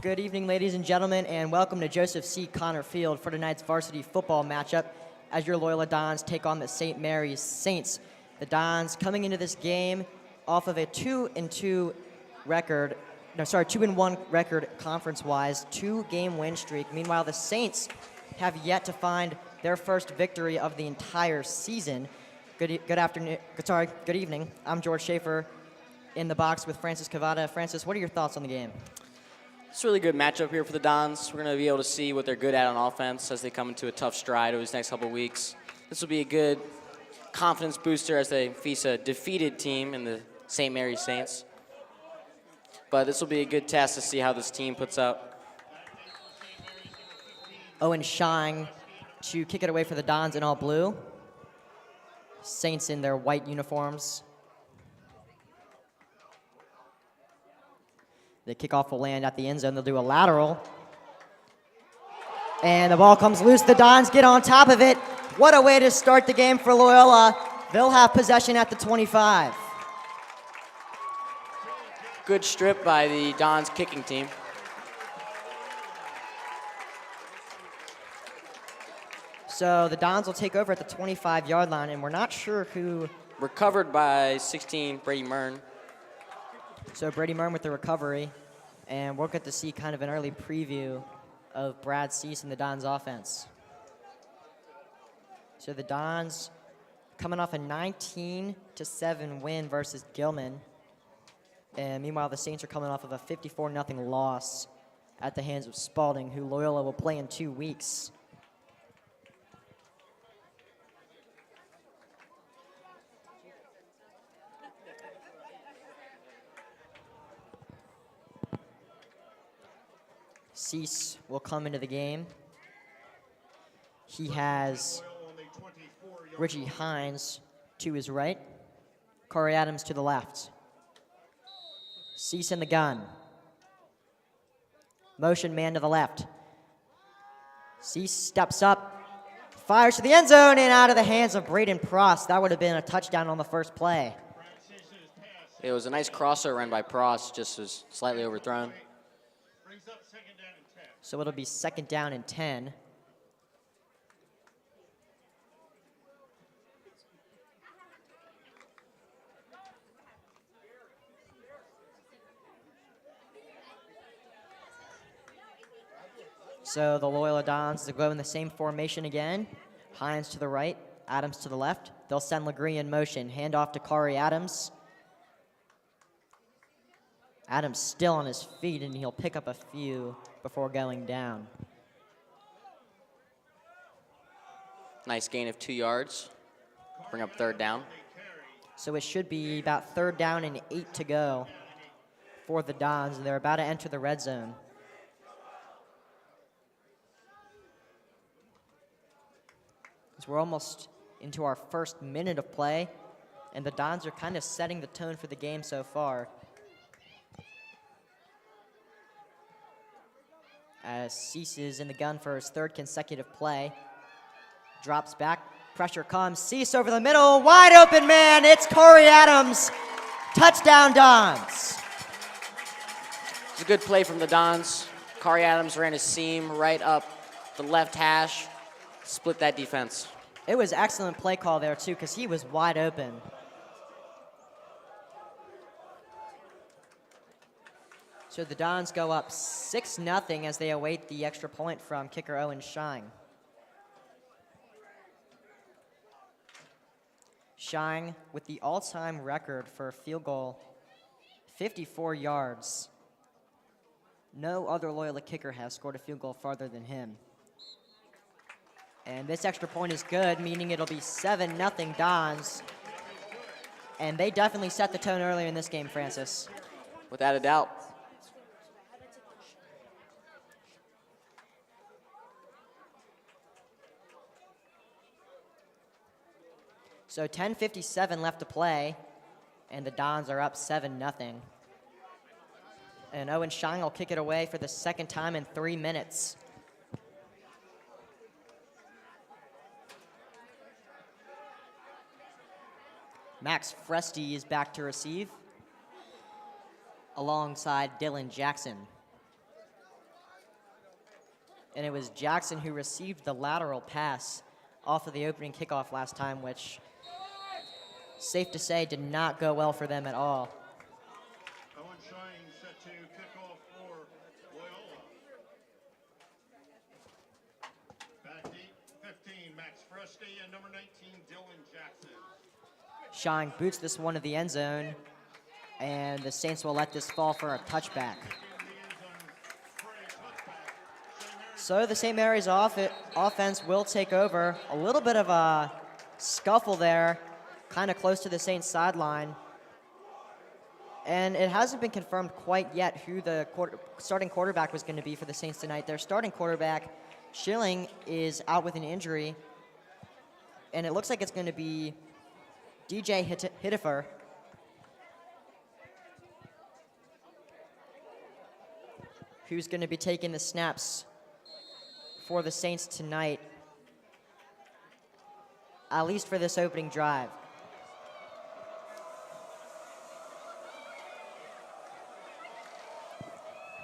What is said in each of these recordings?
Good evening, ladies and gentlemen, and welcome to Joseph C. Connor Field for tonight's varsity football matchup as your Loyola Dons take on the St. Mary's Saints. The Dons coming into this game off of a 2-1 record conference-wise, 2-game win streak. Meanwhile, the Saints have yet to find their first victory of the entire season. Good evening. I'm George Schaefer in the box with Francis Cavada. Francis, what are your thoughts on the game? It's a really good matchup here for the Dons. We're going to be able to see what they're good at on offense as they come into a tough stride over these next couple of weeks. This will be a good confidence booster as they face a defeated team in the St. Mary's Saints. But this will be a good test to see how this team puts up. Owen Shine to kick it away for the Dons in all blue. Saints in their white uniforms. The kickoff will land at the end zone. They'll do a lateral. And the ball comes loose. The Dons get on top of it. What a way to start the game for Loyola. They'll have possession at the 25. Good strip by the Dons kicking team. So the Dons will take over at the 25-yard line, and we're not sure who. Recovered by 16, Brady Mern. So Brady Mern with the recovery, and we'll get to see kind of an early preview of Brad Cease and the Dons offense. So the Dons coming off a 19-7 win versus Gilman, and meanwhile the Saints are coming off of a 54-0 loss at the hands of Spalding, who Loyola will play in 2 weeks. Cease will come into the game. He has Richie Hines to his right, Corey Adams to the left. Cease in the gun. Motion man to the left. Cease steps up, fires to the end zone and out of the hands of Braden Prost. That would have been a touchdown on the first play. It was a nice crosser run by Prost, just was slightly overthrown. So it'll be 2nd down and 10. So the Loyola Dons go in the same formation again. Hines to the right, Adams to the left. They'll send Legree in motion. Hand off to Corey Adams. Adams still on his feet, and he'll pick up a few before going down. Nice gain of 2 yards. Bring up 3rd down. So it should be about 3rd down and 8 to go for the Dons, and they're about to enter the red zone. So we're almost into our first minute of play, and the Dons are kind of setting the tone for the game so far. As Cease is in the gun for his 3rd consecutive play. Drops back, pressure comes, Cease over the middle, wide open man, it's Corey Adams. Touchdown Dons. It's a good play from the Dons. Corey Adams ran his seam right up the left hash, split that defense. It was excellent play call there too, because he was wide open. So the Dons go up 6-0 as they await the extra point from kicker Owen Shine. Shine with the all-time record for a field goal, 54 yards. No other Loyola kicker has scored a field goal farther than him. And this extra point is good, meaning it'll be 7-0 Dons. And they definitely set the tone earlier in this game, Francis. Without a doubt. So 10:57 left to play, and the Dons are up 7-0. And Owen Shine will kick it away for the 2nd time in 3 minutes. Max Fresty is back to receive alongside Dylan Jackson. And it was Jackson who received the lateral pass off of the opening kickoff last time, which, safe to say, did not go well for them at all. Owen Shine set to kick off for Loyola. Back deep, 15, Max Fresty, and number 19, Dylan Jackson. Shine boots this one to the end zone, and the Saints will let this fall for a touchback. So the St. Mary's offense will take over. A little bit of a scuffle there, kind of close to the Saints sideline. And it hasn't been confirmed quite yet who the starting quarterback was going to be for the Saints tonight. Their starting quarterback, Schilling, is out with an injury. And it looks like it's going to be DJ Hittifer. Who's going to be taking the snaps for the Saints tonight, at least for this opening drive.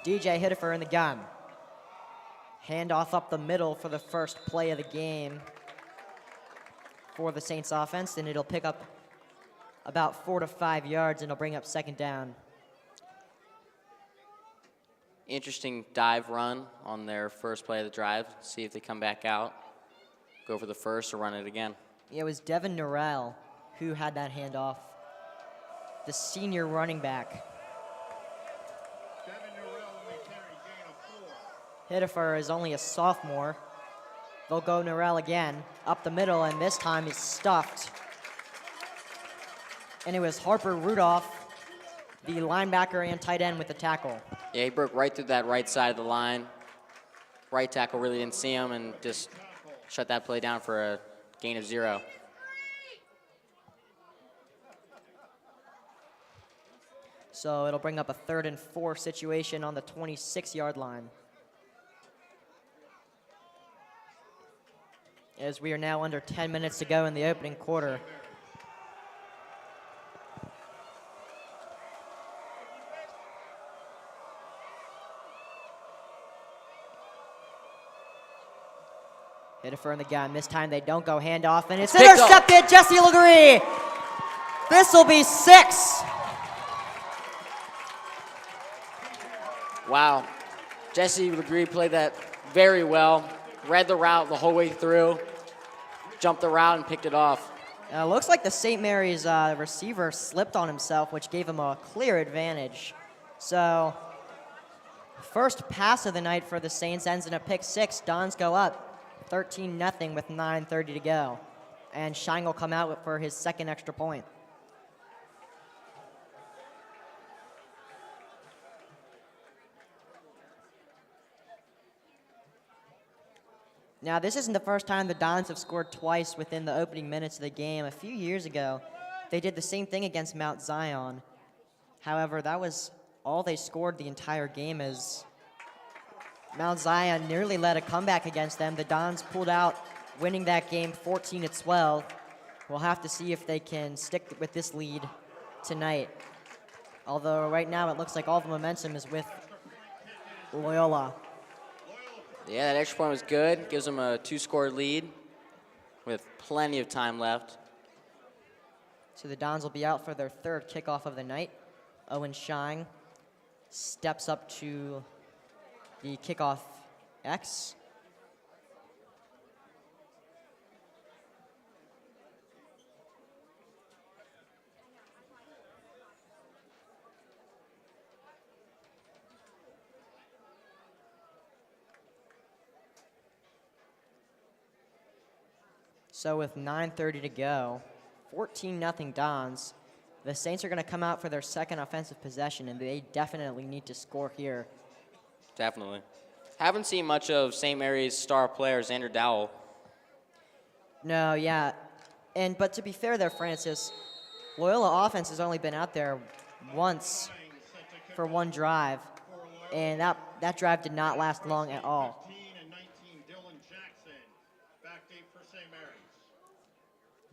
DJ Hittifer in the gun. Handoff up the middle for the first play of the game for the Saints offense, and it'll pick up about 4 to 5 yards, and it'll bring up second down. Interesting dive run on their first play of the drive. See if they come back out, go for the first, or run it again. It was Devin Norrell who had that handoff, the senior running back. Devin Norrell may carry gain of 4. Hittifer is only a sophomore. They'll go Norrell again, up the middle, and this time he's stuffed. And it was Harper Rudolph, the linebacker and tight end, with the tackle. Yeah, he broke right through that right side of the line. Right tackle really didn't see him and just shut that play down for a gain of 0. So it'll bring up a 3rd and 4 situation on the 26-yard line. As we are now under 10 minutes to go in the opening quarter. Hittifer in the gun. This time they don't go handoff, and it's intercepted. Jesse Legree. This will be 6. Wow. Jesse Legree played that very well. Read the route the whole way through. Jumped the route and picked it off. Looks like the St. Mary's receiver slipped on himself, which gave him a clear advantage. So, first pass of the night for the Saints ends in a pick 6. Dons go up 13-0 with 9:30 to go. And Shine will come out for his second extra point. Now, this isn't the first time the Dons have scored twice within the opening minutes of the game. A few years ago, they did the same thing against Mount Zion. However, that was all they scored the entire game, as Mount Zion nearly led a comeback against them. The Dons pulled out, winning that game 14-12. We'll have to see if they can stick with this lead tonight. Although right now it looks like all the momentum is with Loyola. Yeah, that extra point was good. Gives them a 2-score lead with plenty of time left. So the Dons will be out for their 3rd kickoff of the night. Owen Shine steps up to the kickoff X. So with 9:30 to go, 14-0 Dons, the Saints are going to come out for their second offensive possession, and they definitely need to score here. Definitely. Haven't seen much of St. Mary's star player, Xander Dowell. No, yeah. But to be fair there, Francis, Loyola offense has only been out there once for one drive, and that drive did not last long at all. 15 and 19, Dylan Jackson. Back deep for St. Mary's.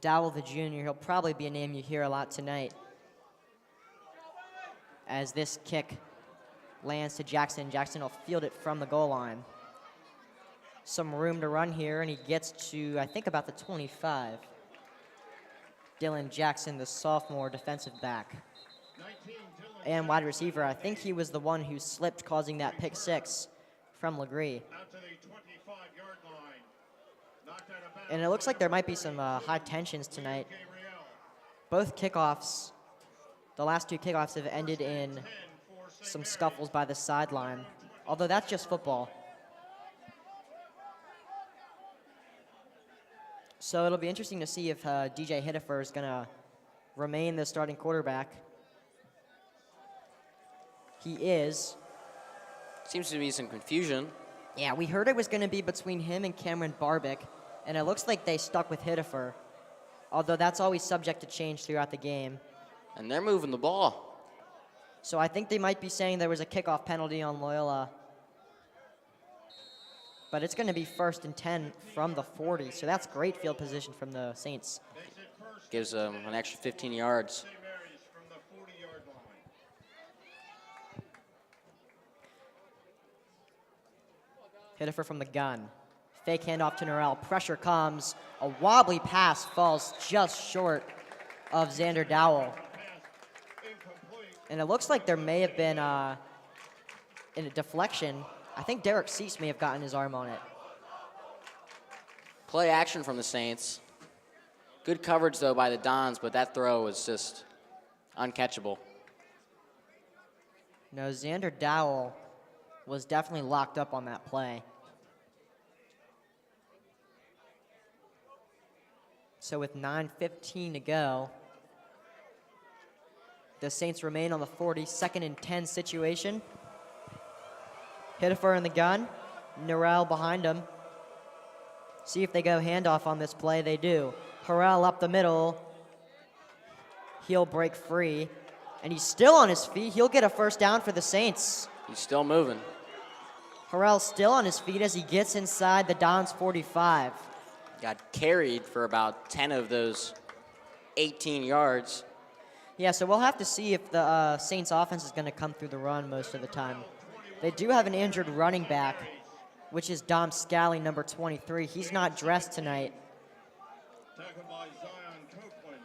Dowell the junior, he'll probably be a name you hear a lot tonight, as this kick lands to Jackson. Jackson will field it from the goal line. Some room to run here, and he gets to, I think, about the 25. Dylan Jackson, the sophomore defensive back. And wide receiver, I think he was the one who slipped, causing that pick six from Legree. Out to the 25-yard line. Knocked out of bounds. And it looks like there might be some high tensions tonight. Both kickoffs, the last two kickoffs have ended in some scuffles by the sideline, although that's just football. So it'll be interesting to see if DJ Hittifer is going to remain the starting quarterback. He is. Seems to be some confusion. Yeah, we heard it was going to be between him and Cameron Barbick, and it looks like they stuck with Hittifer, although that's always subject to change throughout the game. And they're moving the ball. So I think they might be saying there was a kickoff penalty on Loyola. But it's going to be 1st and 10 from the 40, so that's great field position from the Saints. Gives them an extra 15 yards. St. Mary's from the 40-yard line. Hittifer from the gun. Fake handoff to Norrell. Pressure comes. A wobbly pass falls just short of Xander Dowell. And it looks like there may have been a deflection. I think Derek Cease may have gotten his arm on it. Play action from the Saints. Good coverage, though, by the Dons, but that throw was just uncatchable. No, Xander Dowell was definitely locked up on that play. So with 9:15 to go, the Saints remain on the 40, 2nd and 10 situation. Hittifer in the gun, Norrell behind him. See if they go handoff on this play. They do. Harrell up the middle. He'll break free, and he's still on his feet. He'll get a first down for the Saints. He's still moving. Harrell still on his feet as he gets inside the Dons 45. Got carried for about 10 of those 18 yards. Yeah, so we'll have to see if the Saints offense is going to come through the run most of the time. They do have an injured running back, which is Dom Scally, number 23. He's not dressed tonight. Tackled by Zion Copeland.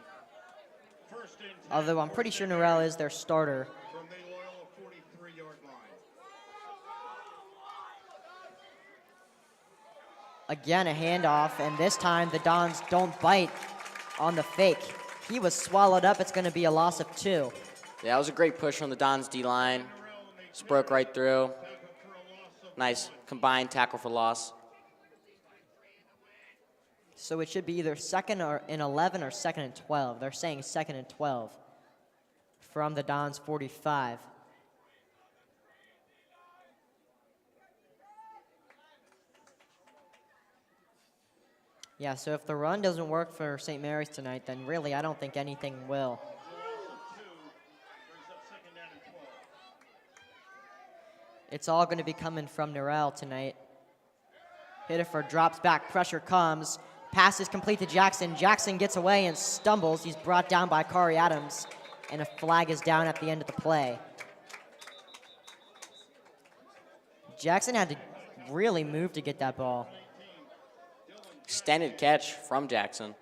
1st and 10 Although I'm pretty sure Norrell is their starter. from the Loyola 43-yard line. Again, a handoff, and this time the Dons don't bite on the fake. He was swallowed up. It's going to be a loss of 2. Yeah, that was a great push from the Dons D-line. Just broke right through. Nice combined tackle for loss. So it should be either 2nd and 11 or 2nd and 12. They're saying 2nd and 12 from the Dons 45. Yeah, so if the run doesn't work for St. Mary's tonight, then really I don't think anything will. It's all going to be coming from Norrell tonight. Hittifer drops back, pressure comes. Pass is complete to Jackson. Jackson gets away and stumbles. He's brought down by Kari Adams, and a flag is down at the end of the play. Jackson had to really move to get that ball. Extended catch from Jackson.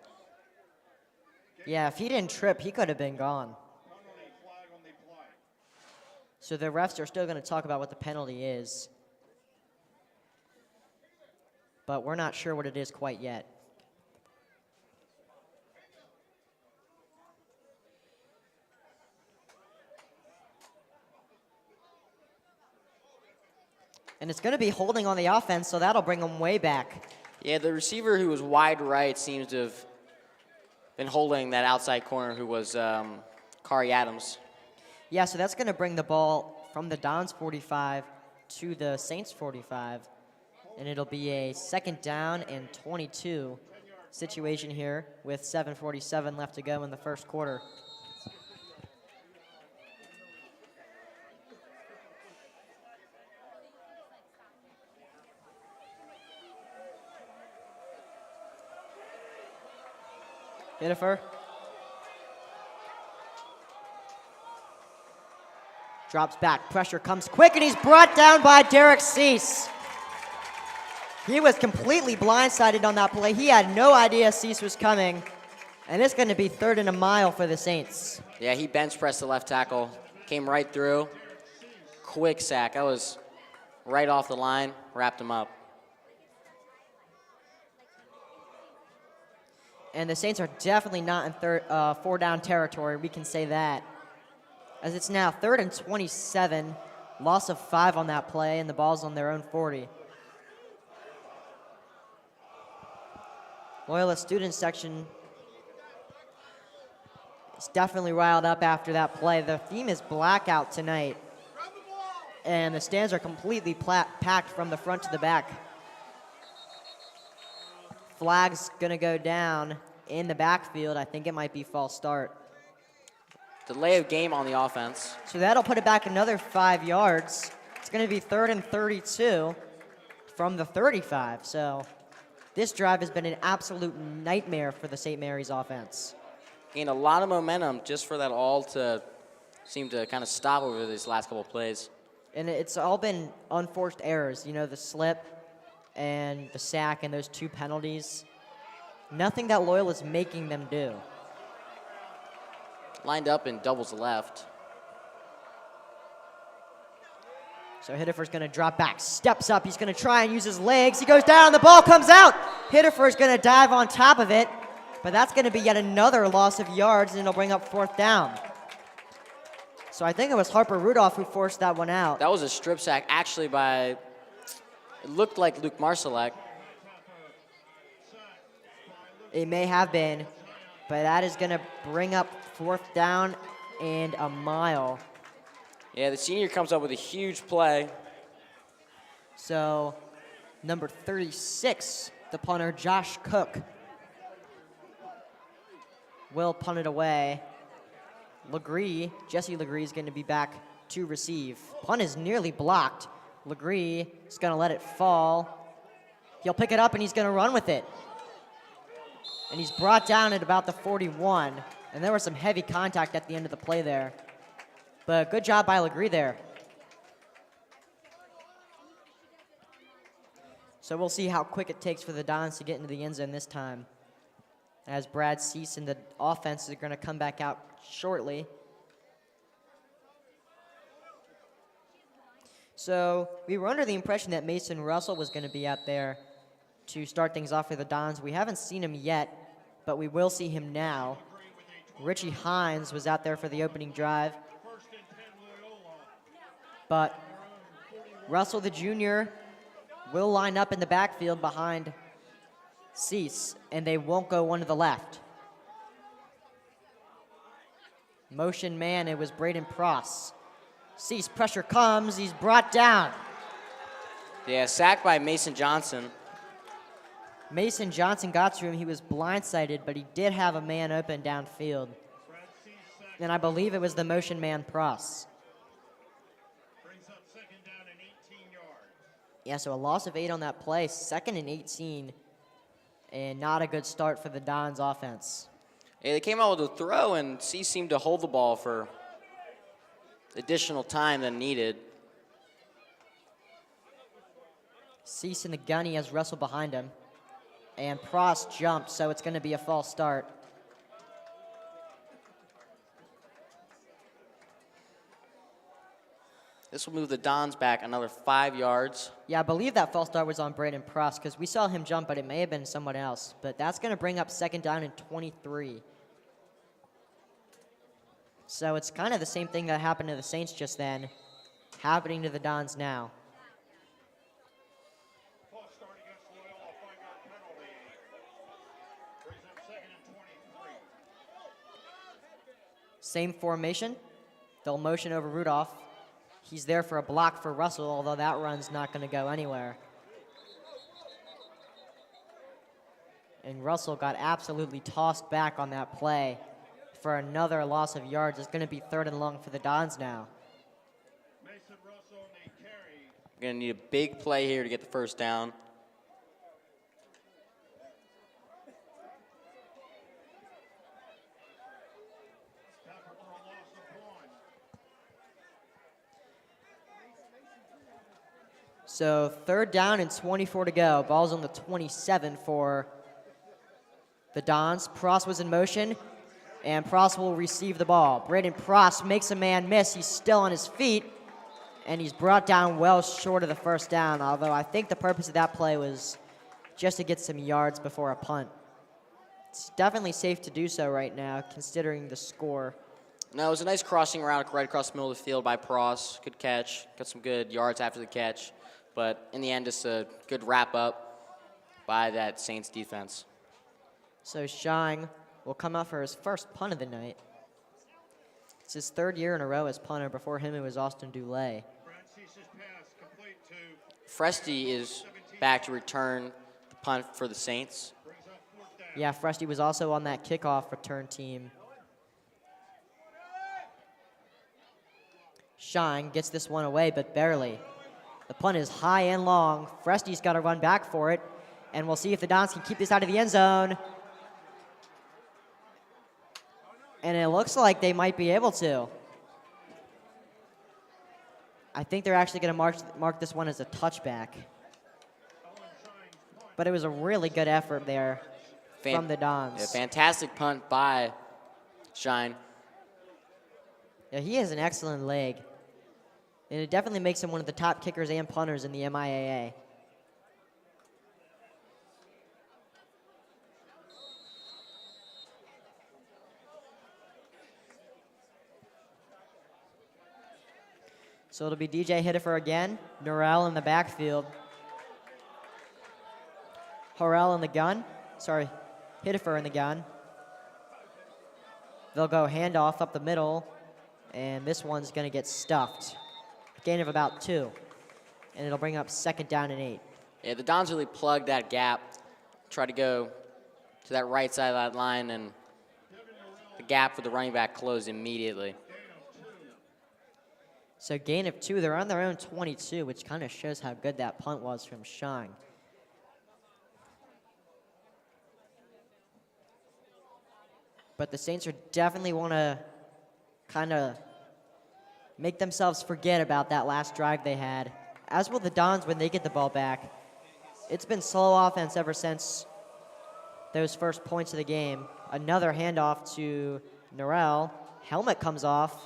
Yeah, if he didn't trip, he could have been gone. So the refs are still going to talk about what the penalty is. But we're not sure what it is quite yet. And it's going to be holding on the offense, so that'll bring them way back. Yeah, the receiver who was wide right seems to have been holding that outside corner who was Kari Adams. Yeah, so that's going to bring the ball from the Dons 45 to the Saints 45. And it'll be a 2nd down and 22 situation here with 7:47 left to go in the first quarter. Hitifer. Drops back, pressure comes quick, and he's brought down by Derek Cease. He was completely blindsided on that play. He had no idea Cease was coming, and it's going to be 3rd and a mile for the Saints. Yeah, he bench pressed the left tackle, came right through. Quick sack. That was right off the line, wrapped him up. And the Saints are definitely not in 4-down territory, we can say that. As it's now 3rd and 27, loss of 5 on that play, and the ball's on their own 40. Loyola student section is definitely riled up after that play. The theme is blackout tonight, and the stands are completely packed from the front to the back. Flag's gonna go down in the backfield. I think it might be false start. Delay of game on the offense. So that'll put it back another 5 yards. It's gonna be 3rd and 32 from the 35. So this drive has been an absolute nightmare for the St. Mary's offense. Gained a lot of momentum just for that all to seem to kind of stop over these last couple of plays. And it's all been unforced errors. You know, the slip and the sack and those 2 penalties. Nothing that Loyola's making them do. Lined up in doubles left. So Hitifer's gonna drop back, steps up, he's gonna try and use his legs. He goes down, the ball comes out. Hitifer's gonna dive on top of it, but that's gonna be yet another loss of yards, and it'll bring up 4th down. So I think it was Harper Rudolph who forced that one out. That was a strip sack actually by, it looked like Luke Marsalek. It may have been, but that is gonna bring up 4th down and a mile. Yeah, the senior comes up with a huge play. So number 36, the punter, Josh Cook, will punt it away. Jesse Legree is going to be back to receive. Punt is nearly blocked. Legree is going to let it fall. He'll pick it up and he's going to run with it. And he's brought down at about the 41. And there was some heavy contact at the end of the play there. But good job by Legree there. So we'll see how quick it takes for the Dons to get into the end zone this time, as Brad Cease and the offense are going to come back out shortly. So we were under the impression that Mason Russell was going to be out there to start things off for the Dons. We haven't seen him yet, but we will see him now. Richie Hines was out there for the opening drive. But Russell, the junior, will line up in the backfield behind Cease, and they won't go one to the left. Motion man, it was Braden Pross. Cease, pressure comes, he's brought down. Yeah, sacked by Mason Johnson. Mason Johnson got to him, he was blindsided, but he did have a man open downfield. And I believe it was the motion man Pross. Brings up 2nd down and 18 yards. Yeah, so a loss of 8 on that play, 2nd and 18, and not a good start for the Dons offense. Yeah, they came out with a throw, and C seemed to hold the ball for additional time than needed. Cease in the gun, he has Russell behind him. And Pross jumped, so it's going to be a false start. This will move the Dons back another 5 yards. Yeah, I believe that false start was on Braden Pross because we saw him jump, but it may have been someone else. But that's going to bring up 2nd down and 23. So it's kind of the same thing that happened to the Saints just then, happening to the Dons now. False start against Loyola, 5-yard penalty. Brings up 2nd and 23. Same formation. They'll motion over Rudolph. He's there for a block for Russell, although that run's not going to go anywhere. And Russell got absolutely tossed back on that play for another loss of yards. It's going to be 3rd and long for the Dons now. Mason Russell and a carry. Going to need a big play here to get the 1st down. So 3rd down and 24 to go. Ball's on the 27 for the Dons. Pross was in motion, and Pross will receive the ball. Braden Pross makes a man miss. He's still on his feet, and he's brought down well short of the 1st down, although I think the purpose of that play was just to get some yards before a punt. It's definitely safe to do so right now, considering the score. No, it was a nice crossing route right across the middle of the field by Pross. Good catch. Got some good yards after the catch. But in the end, just a good wrap-up by that Saints defense. So Shine will come out for his first punt of the night. It's his 3rd year in a row as punter. Before him, it was Austin Dulay. Fresty is back to return the punt for the Saints. Yeah, Fresty was also on that kickoff return team. Shine gets this one away, but barely. The punt is high and long. Fresty's got to run back for it, and we'll see if the Dons can keep this out of the end zone. And it looks like they might be able to. I think they're actually going to mark this one as a touchback. But it was a really good effort there from the Dons. Yeah, fantastic punt by Shine. Yeah, he has an excellent leg. And it definitely makes him one of the top kickers and punters in the MIAA. So it'll be DJ Hitifer again. Norrell in the backfield. Horrell in the gun. Sorry, Hitifer in the gun. They'll go handoff up the middle, and this one's going to get stuffed. Gain of about 2, and it'll bring up 2nd down and 8. Yeah, the Dons really plugged that gap, try to go to that right side of that line, and the gap for the running back closed immediately. So gain of 2. They're on their own 22, which kind of shows how good that punt was from Shine. But the Saints are definitely want to kind of make themselves forget about that last drive they had, as will the Dons when they get the ball back. It's been slow offense ever since those first points of the game. Another handoff to Norrell. Helmet comes off.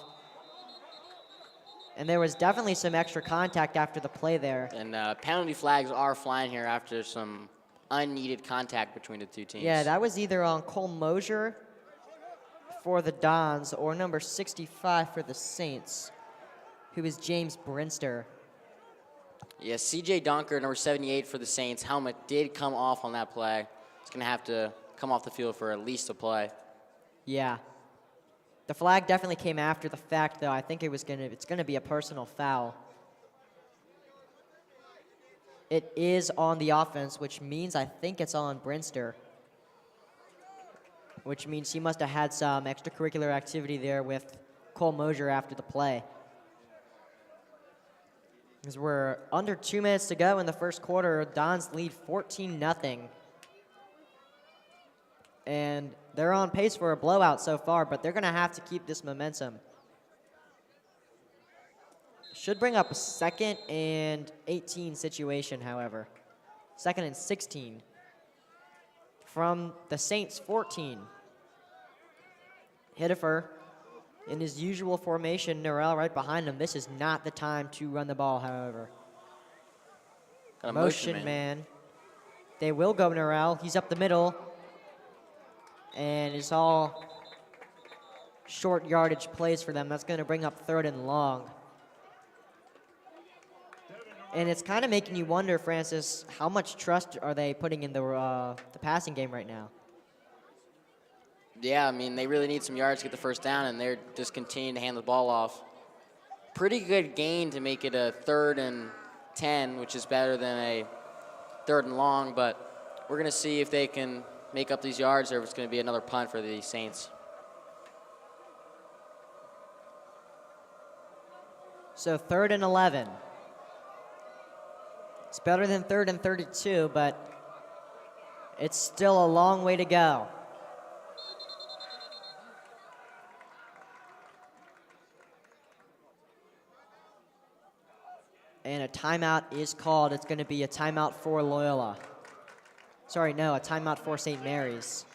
And there was definitely some extra contact after the play there. And penalty flags are flying here after some unneeded contact between the two teams. Yeah, that was either on Cole Mosier for the Dons or number 65 for the Saints, who is James Brinster. Yeah, CJ Dunker, number 78 for the Saints. Helmet did come off on that play. It's going to have to come off the field for at least a play. Yeah. The flag definitely came after the fact, though. I think it's gonna be a personal foul. It is on the offense, which means I think it's on Brinster, which means he must have had some extracurricular activity there with Cole Mosier after the play. Because we're under 2 minutes to go in the first quarter. Dons lead 14-0. And they're on pace for a blowout so far, but they're going to have to keep this momentum. Should bring up a 2nd and 18 situation, however. 2nd and 16. From the Saints 14. Hitifer in his usual formation, Norrell right behind him. This is not the time to run the ball, however. Got a Motion man. They will go Norrell. He's up the middle. And it's all short yardage plays for them. That's going to bring up 3rd and long. And it's kind of making you wonder, Francis, how much trust are they putting in the passing game right now? Yeah, I mean, they really need some yards to get the first down, and they're just continuing to hand the ball off. Pretty good gain to make it a 3rd and 10, which is better than a 3rd and long, but we're going to see if they can make up these yards or if it's going to be another punt for the Saints. So 3rd and 11. It's better than 3rd and 32, but it's still a long way to go. And a timeout is called. It's going to be a timeout for Loyola. Sorry, no, a timeout for St. Mary's.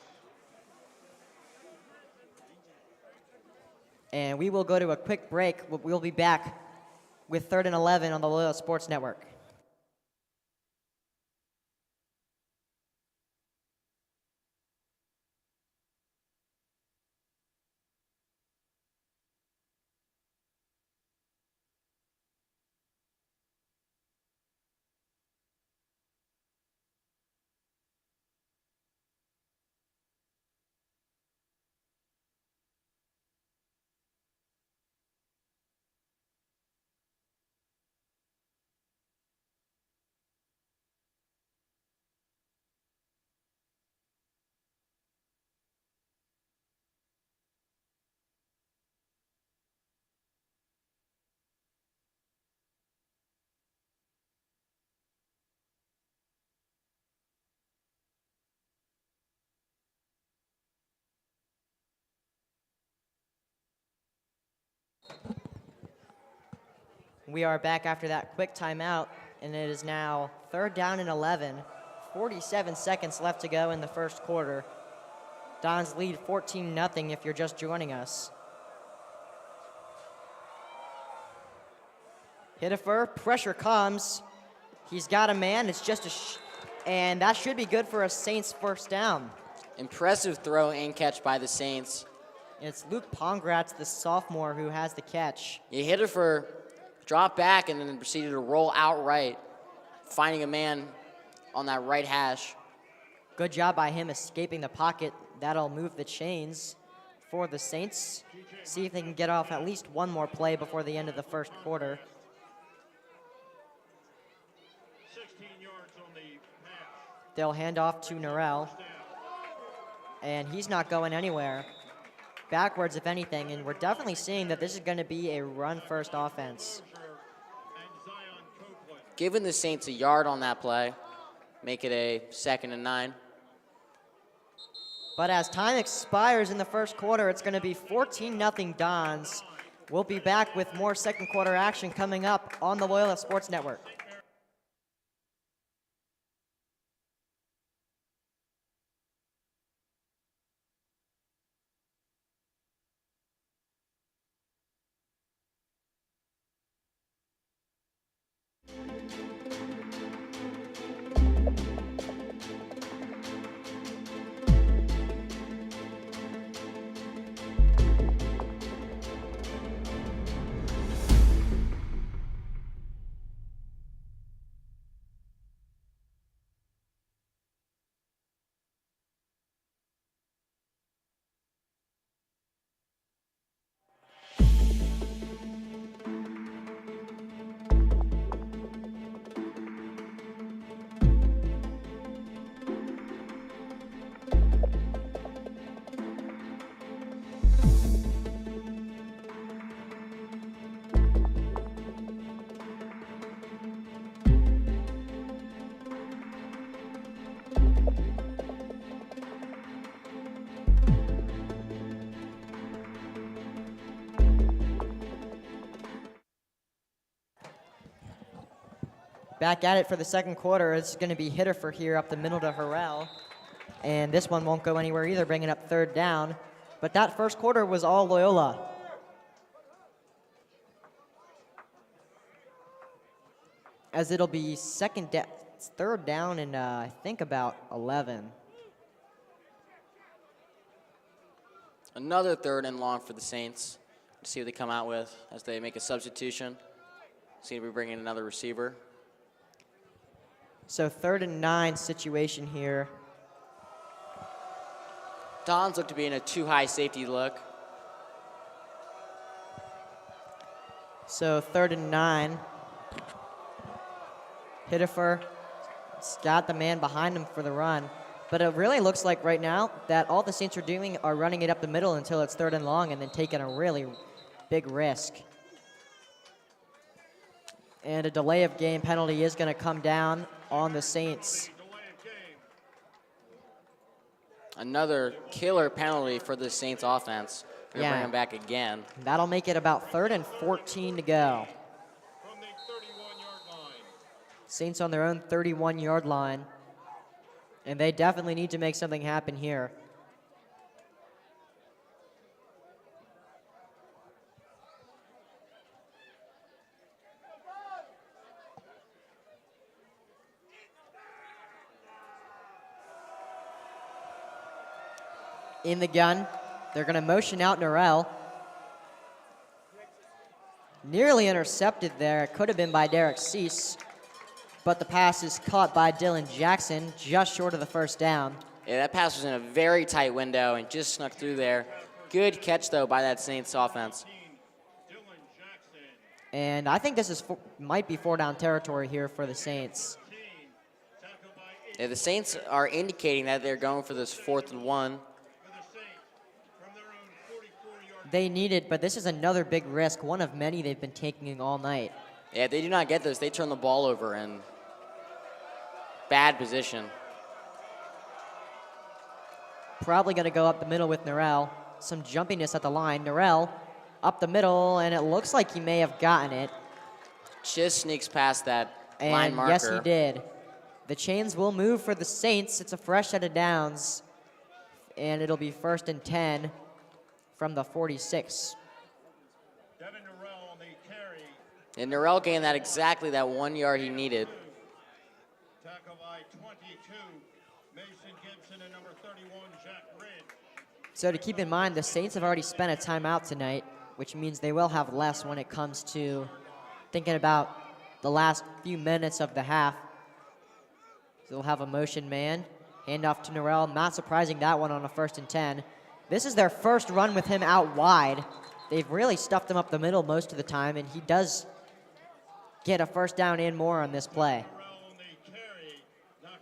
And we will go to a quick break. We'll be back with 3rd and 11 on the Loyola Sports Network. We are back after that quick timeout, and it is now 3rd down and 11. 47 seconds left to go in the first quarter. Dons lead 14-0 if you're just joining us. Hittifer, pressure comes. He's got a man. It's just and that should be good for a Saints first down. Impressive throw and catch by the Saints. And it's Luke Pongratz, the sophomore, who has the catch. You hit it for drop back and then proceeded to roll outright, finding a man on that right hash. Good job by him escaping the pocket. That'll move the chains for the Saints. See if they can get off at least one more play before the end of the first quarter. 16 yards on the pass. They'll hand off to Norrell. And he's not going anywhere. Backwards, if anything, and we're definitely seeing that this is going to be a run-first offense. Giving the Saints a yard on that play, make it a 2nd and 9. But as time expires in the first quarter, it's going to be 14-0 Dons. We'll be back with more second quarter action coming up on the Loyola Sports Network. Back at it for the second quarter. It's going to be Hittifer here up the middle to Harrell. And this one won't go anywhere either, bringing up 3rd down. But that first quarter was all Loyola. As it'll be 3rd down and I think about 11. Another 3rd and long for the Saints. Let's see what they come out with as they make a substitution. See if we bring in another receiver. So 3rd and 9 situation here. Dons look to be in a too high safety look. So 3rd and 9. Hittifer got the man behind him for the run. But it really looks like right now that all the Saints are doing are running it up the middle until it's 3rd and long and then taking a really big risk. And a delay of game penalty is going to come down on the Saints. Another killer penalty for the Saints offense. They're bringing him back again. That'll make it about 3rd and 14 to go. From the 31-yard line. Saints on their own 31-yard line, and they definitely need to make something happen here. In the gun, they're going to motion out Norrell. Nearly intercepted there. It could have been by Derek Cease, but the pass is caught by Dylan Jackson, just short of the first down. Yeah, that pass was in a very tight window and just snuck through there. Good catch, though, by that Saints offense. And I think this is might be 4-down territory here for the Saints. Yeah, the Saints are indicating that they're going for this 4th and 1. They need it, but this is another big risk, one of many they've been taking all night. Yeah, if they do not get this, they turn the ball over in bad position. Probably going to go up the middle with Norrell. Some jumpiness at the line. Norrell up the middle, and it looks like he may have gotten it. Just sneaks past that And line marker. yes, he did. The chains will move for the Saints. It's a fresh set of downs, and it'll be 1st and 10 from the 46. Devin Norrell on the carry. And Norrell gained exactly that 1 yard he needed. Tackle by 22. Mason Gibson and number 31, Jack Ridge. So to keep in mind, the Saints have already spent a timeout tonight, which means they will have less when it comes to thinking about the last few minutes of the half. So they'll have a motion man, handoff to Norrell. Not surprising that one on a 1st and 10. This is their first run with him out wide. They've really stuffed him up the middle most of the time, and he does get a 1st down and more on this play.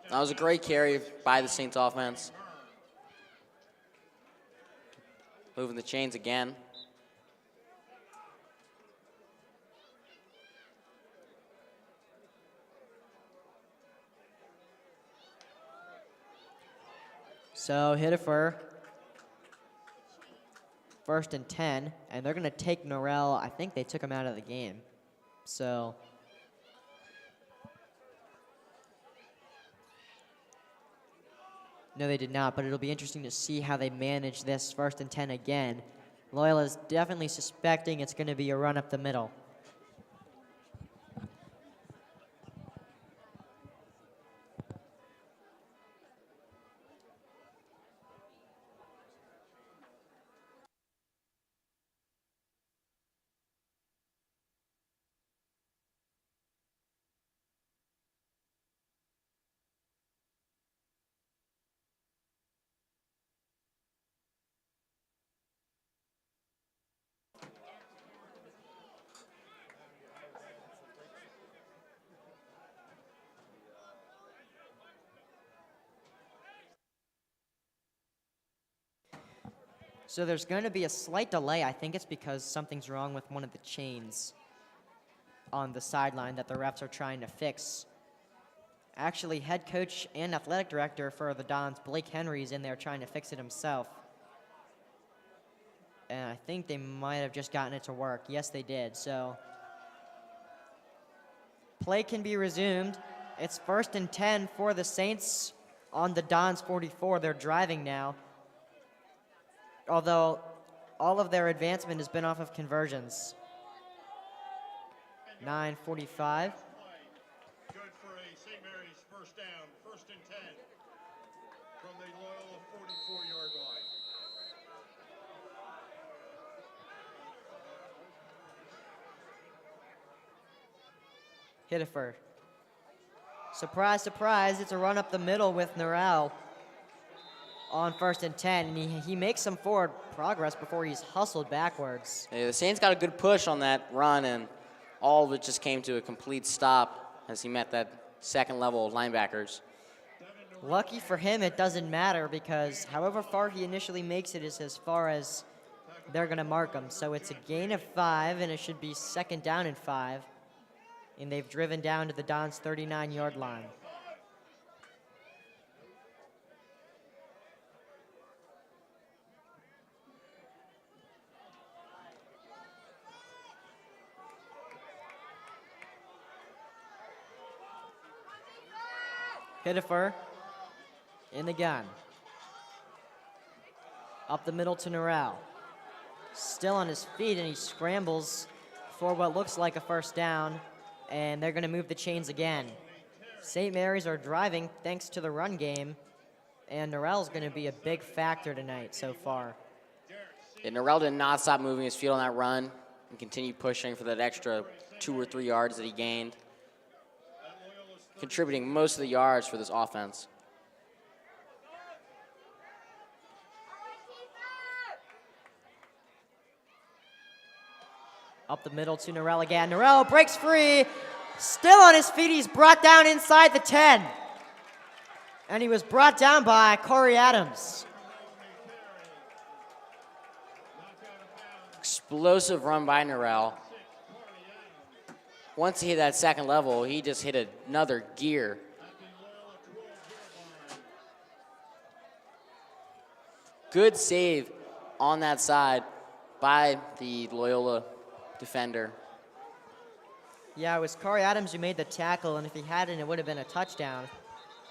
That was a great carry by the Saints offense. Moving the chains again. So Hitifer, 1st and 10, and they're going to take Norrell. I think they took him out of the game. So no, they did not, but it'll be interesting to see how they manage this 1st and 10 again. Loyola's definitely suspecting it's going to be a run up the middle. So there's going to be a slight delay. I think it's because something's wrong with one of the chains on the sideline that the refs are trying to fix. Actually, head coach and athletic director for the Dons, Blake Henry's in there trying to fix it himself. And I think they might have just gotten it to work. Yes, they did. So play can be resumed. It's 1st and 10 for the Saints on the Dons 44. They're driving now, although all of their advancement has been off of conversions. 9:45. Good for a St. Mary's 1st down, 1st and 10 from the Loyola 44-yard line. Hitifer. Surprise, surprise, it's a run up the middle with Norrell on 1st and 10, and he makes some forward progress before he's hustled backwards. Yeah, the Saints got a good push on that run, and all of it just came to a complete stop as he met that second level of linebackers. Lucky for him, it doesn't matter because however far he initially makes it is as far as they're going to mark him. So it's a gain of 5, and it should be 2nd down and 5. And they've driven down to the Dons' 39-yard line. Hitifer in the gun. Up the middle to Norrell. Still on his feet, and he scrambles for what looks like a first down, and they're going to move the chains again. St. Mary's are driving thanks to the run game, and Norrell's going to be a big factor tonight so far. And Norrell did not stop moving his field on that run and continued pushing for that extra 2 or 3 yards that he gained, contributing most of the yards for this offense. Up the middle to Norrell again. Norrell breaks free. Still on his feet. He's brought down inside the 10. And he was brought down by Corey Adams. Explosive run by Norrell. Once he hit that second level, he just hit another gear. Good save on that side by the Loyola defender. Yeah, it was Corey Adams who made the tackle, and if he hadn't, it would have been a touchdown.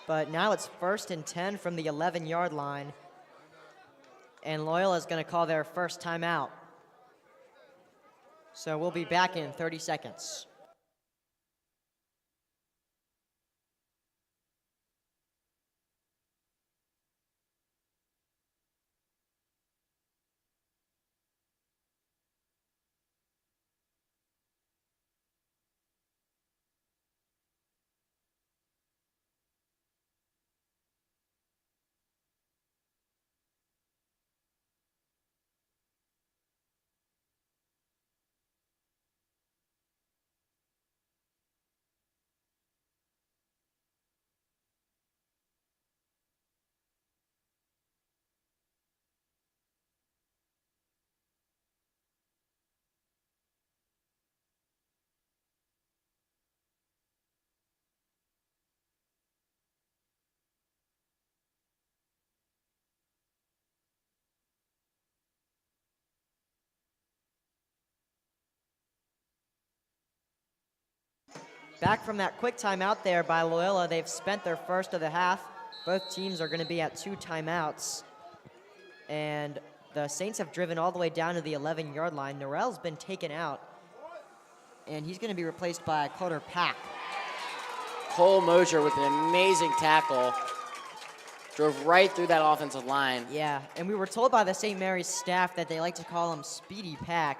But now it's 1st and 10 from the 11-yard line, and Loyola is going to call their first timeout. So we'll be back in 30 seconds. Back from that quick timeout there by Loyola, they've spent their first of the half. Both teams are going to be at 2 timeouts. And the Saints have driven all the way down to the 11-yard line. Norrell's been taken out, and he's going to be replaced by Carter Pack. Cole Mosier with an amazing tackle. Drove right through that offensive line. Yeah, and we were told by the St. Mary's staff that they like to call him Speedy Pack.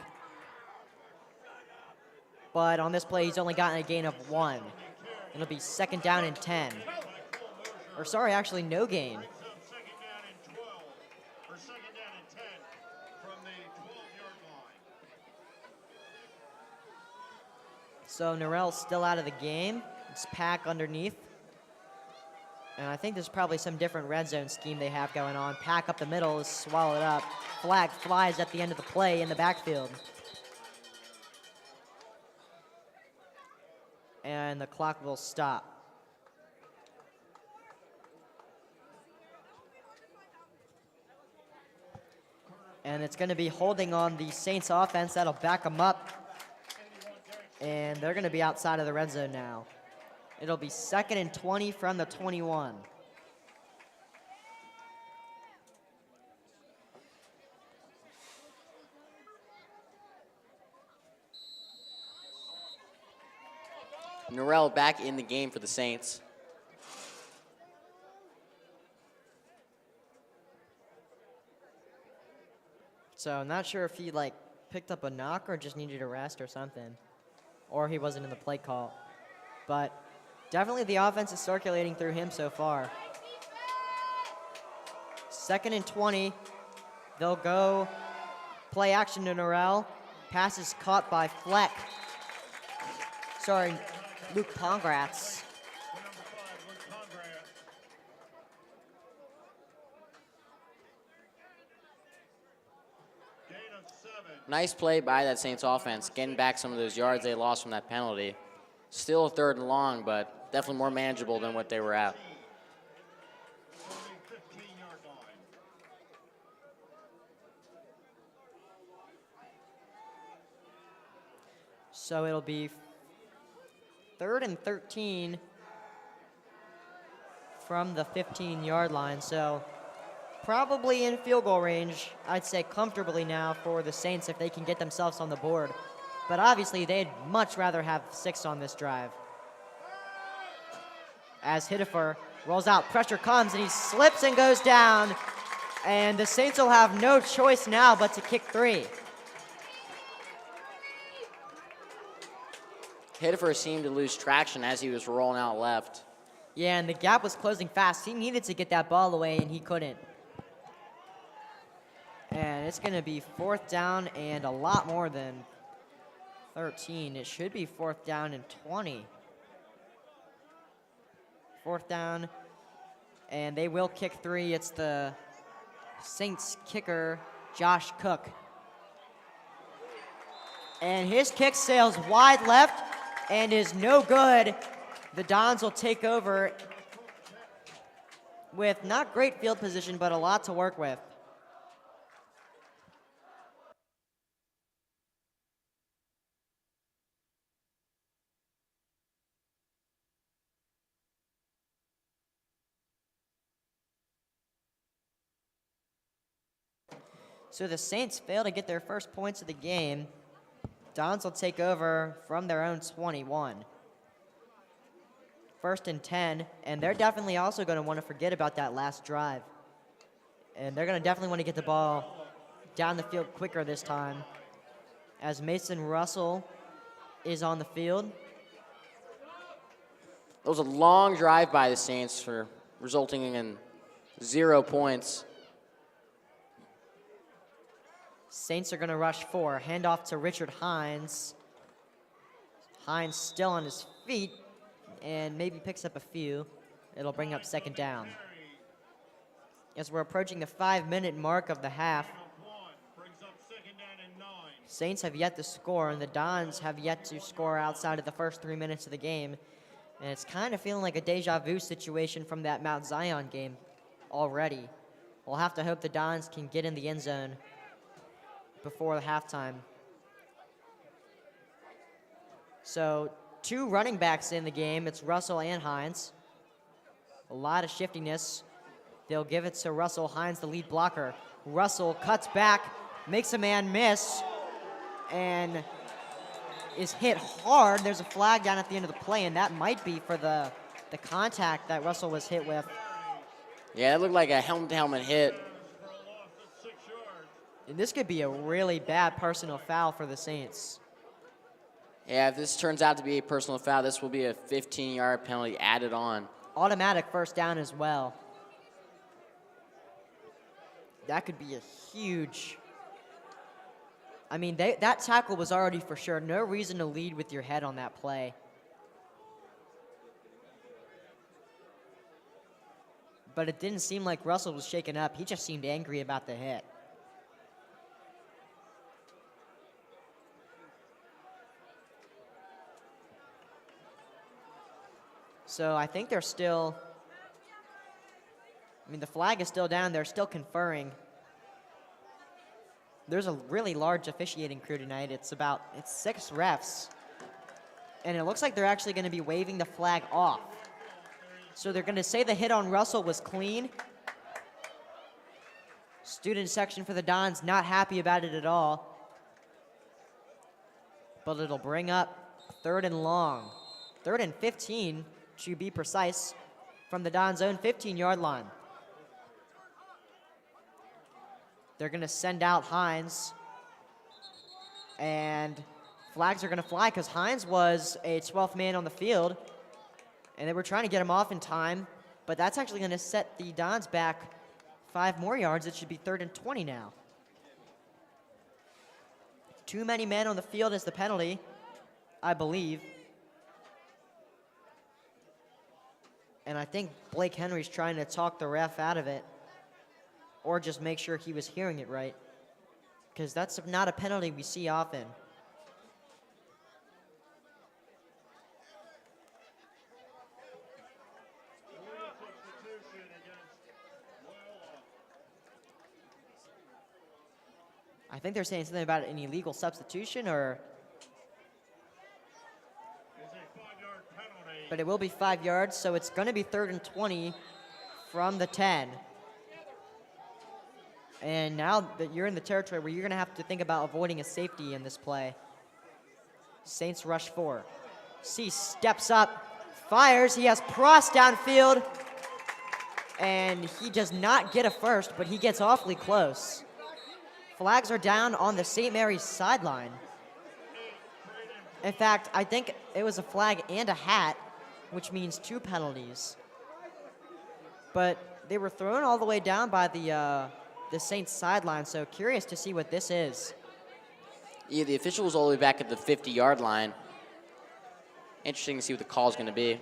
But on this play, he's only gotten a gain of 1. It'll be 2nd down and 10. Or sorry, actually no gain. Second down and 12, or second down and 10 from the 12-yard line. So Norrell's still out of the game. It's Pack underneath. And I think there's probably some different red zone scheme they have going on. Pack up the middle is swallowed up. Flag flies at the end of the play in the backfield. And the clock will stop. And it's going to be holding on the Saints offense. That'll back them up. And they're going to be outside of the red zone now. It'll be 2nd and 20 from the 21. Norrell back in the game for the Saints. So I'm not sure if he picked up a knock or just needed a rest or something. Or he wasn't in the play call. But definitely the offense is circulating through him so far. 2nd and 20. They'll go play action to Norrell. Pass is caught by Fleck. Sorry, Luke Pongratz. Number 5, Luke Conrad. Gain of 7. Nice play by that Saints offense, getting back some of those yards they lost from that penalty. Still a 3rd and long, but definitely more manageable than what they were at. From the 15-yard line. So it'll be 3rd and 13 from the 15-yard line, so probably in field goal range, I'd say comfortably now for the Saints if they can get themselves on the board. But obviously, they'd much rather have 6 on this drive. As Hitifer rolls out, pressure comes, and he slips and goes down. And the Saints will have no choice now but to kick 3. Hitifer seemed to lose traction as he was rolling out left. Yeah, and the gap was closing fast. He needed to get that ball away, and he couldn't. And it's going to be 4th down and a lot more than 13. It should be 4th down and 20. 4th down, and they will kick 3. It's the Saints kicker, Josh Cook. And his kick sails wide left and is no good. The Dons will take over with not great field position, but a lot to work with. So the Saints fail to get their first points of the game. Dons will take over from their own 21. 1st and 10, and they're definitely also going to want to forget about that last drive. And they're going to definitely want to get the ball down the field quicker this time, as Mason Russell is on the field. It was a long drive by the Saints resulting in 0 points. Saints are going to rush 4. Handoff to Richard Hines. Hines still on his feet and maybe picks up a few. It'll bring up 2nd down. As we're approaching the 5-minute mark of the half, Saints have yet to score, and the Dons have yet to score outside of the first 3 minutes of the game. And it's kind of feeling like a deja vu situation from that Mount Zion game already. We'll have to hope the Dons can get in the end zone before the halftime. So 2 running backs in the game. It's Russell and Hines. A lot of shiftiness. They'll give it to Russell. Hines, the lead blocker. Russell cuts back, makes a man miss, and is hit hard. There's a flag down at the end of the play, and that might be for the contact that Russell was hit with. Yeah, it looked like a helmet-to-helmet hit. And this could be a really bad personal foul for the Saints. Yeah, if this turns out to be a personal foul, this will be a 15-yard penalty added on. Automatic 1st down as well. That could be a huge... I mean, that tackle was already for sure. No reason to lead with your head on that play. But it didn't seem like Russell was shaken up. He just seemed angry about the hit. So I think they're still, the flag is still down. They're still conferring. There's a really large officiating crew tonight. It's 6 refs. And it looks like they're actually going to be waving the flag off. So they're going to say the hit on Russell was clean. Student section for the Dons not happy about it at all. But it'll bring up 3rd and long. 3rd and 15. To be precise, from the Dons' own 15-yard line. They're going to send out Hines, and flags are going to fly because Hines was a 12th man on the field, and they were trying to get him off in time, but that's actually going to set the Dons back 5 more yards. It should be 3rd and 20 now. Too many men on the field is the penalty, I believe. And I think Blake Henry's trying to talk the ref out of it, or just make sure he was hearing it right, because that's not a penalty we see often. I think they're saying something about an illegal substitution, or... But it will be 5 yards, so it's going to be 3rd and 20 from the 10. And now that you're in the territory where you're going to have to think about avoiding a safety in this play. Saints rush 4. Cease steps up, fires. He has Pross downfield. And he does not get a first, but he gets awfully close. Flags are down on the St. Mary's sideline. In fact, I think it was a flag and a hat, which means 2 penalties. But they were thrown all the way down by the Saints sideline, so curious to see what this is. Yeah, the official was all the way back at the 50-yard line. Interesting to see what the call is going to be.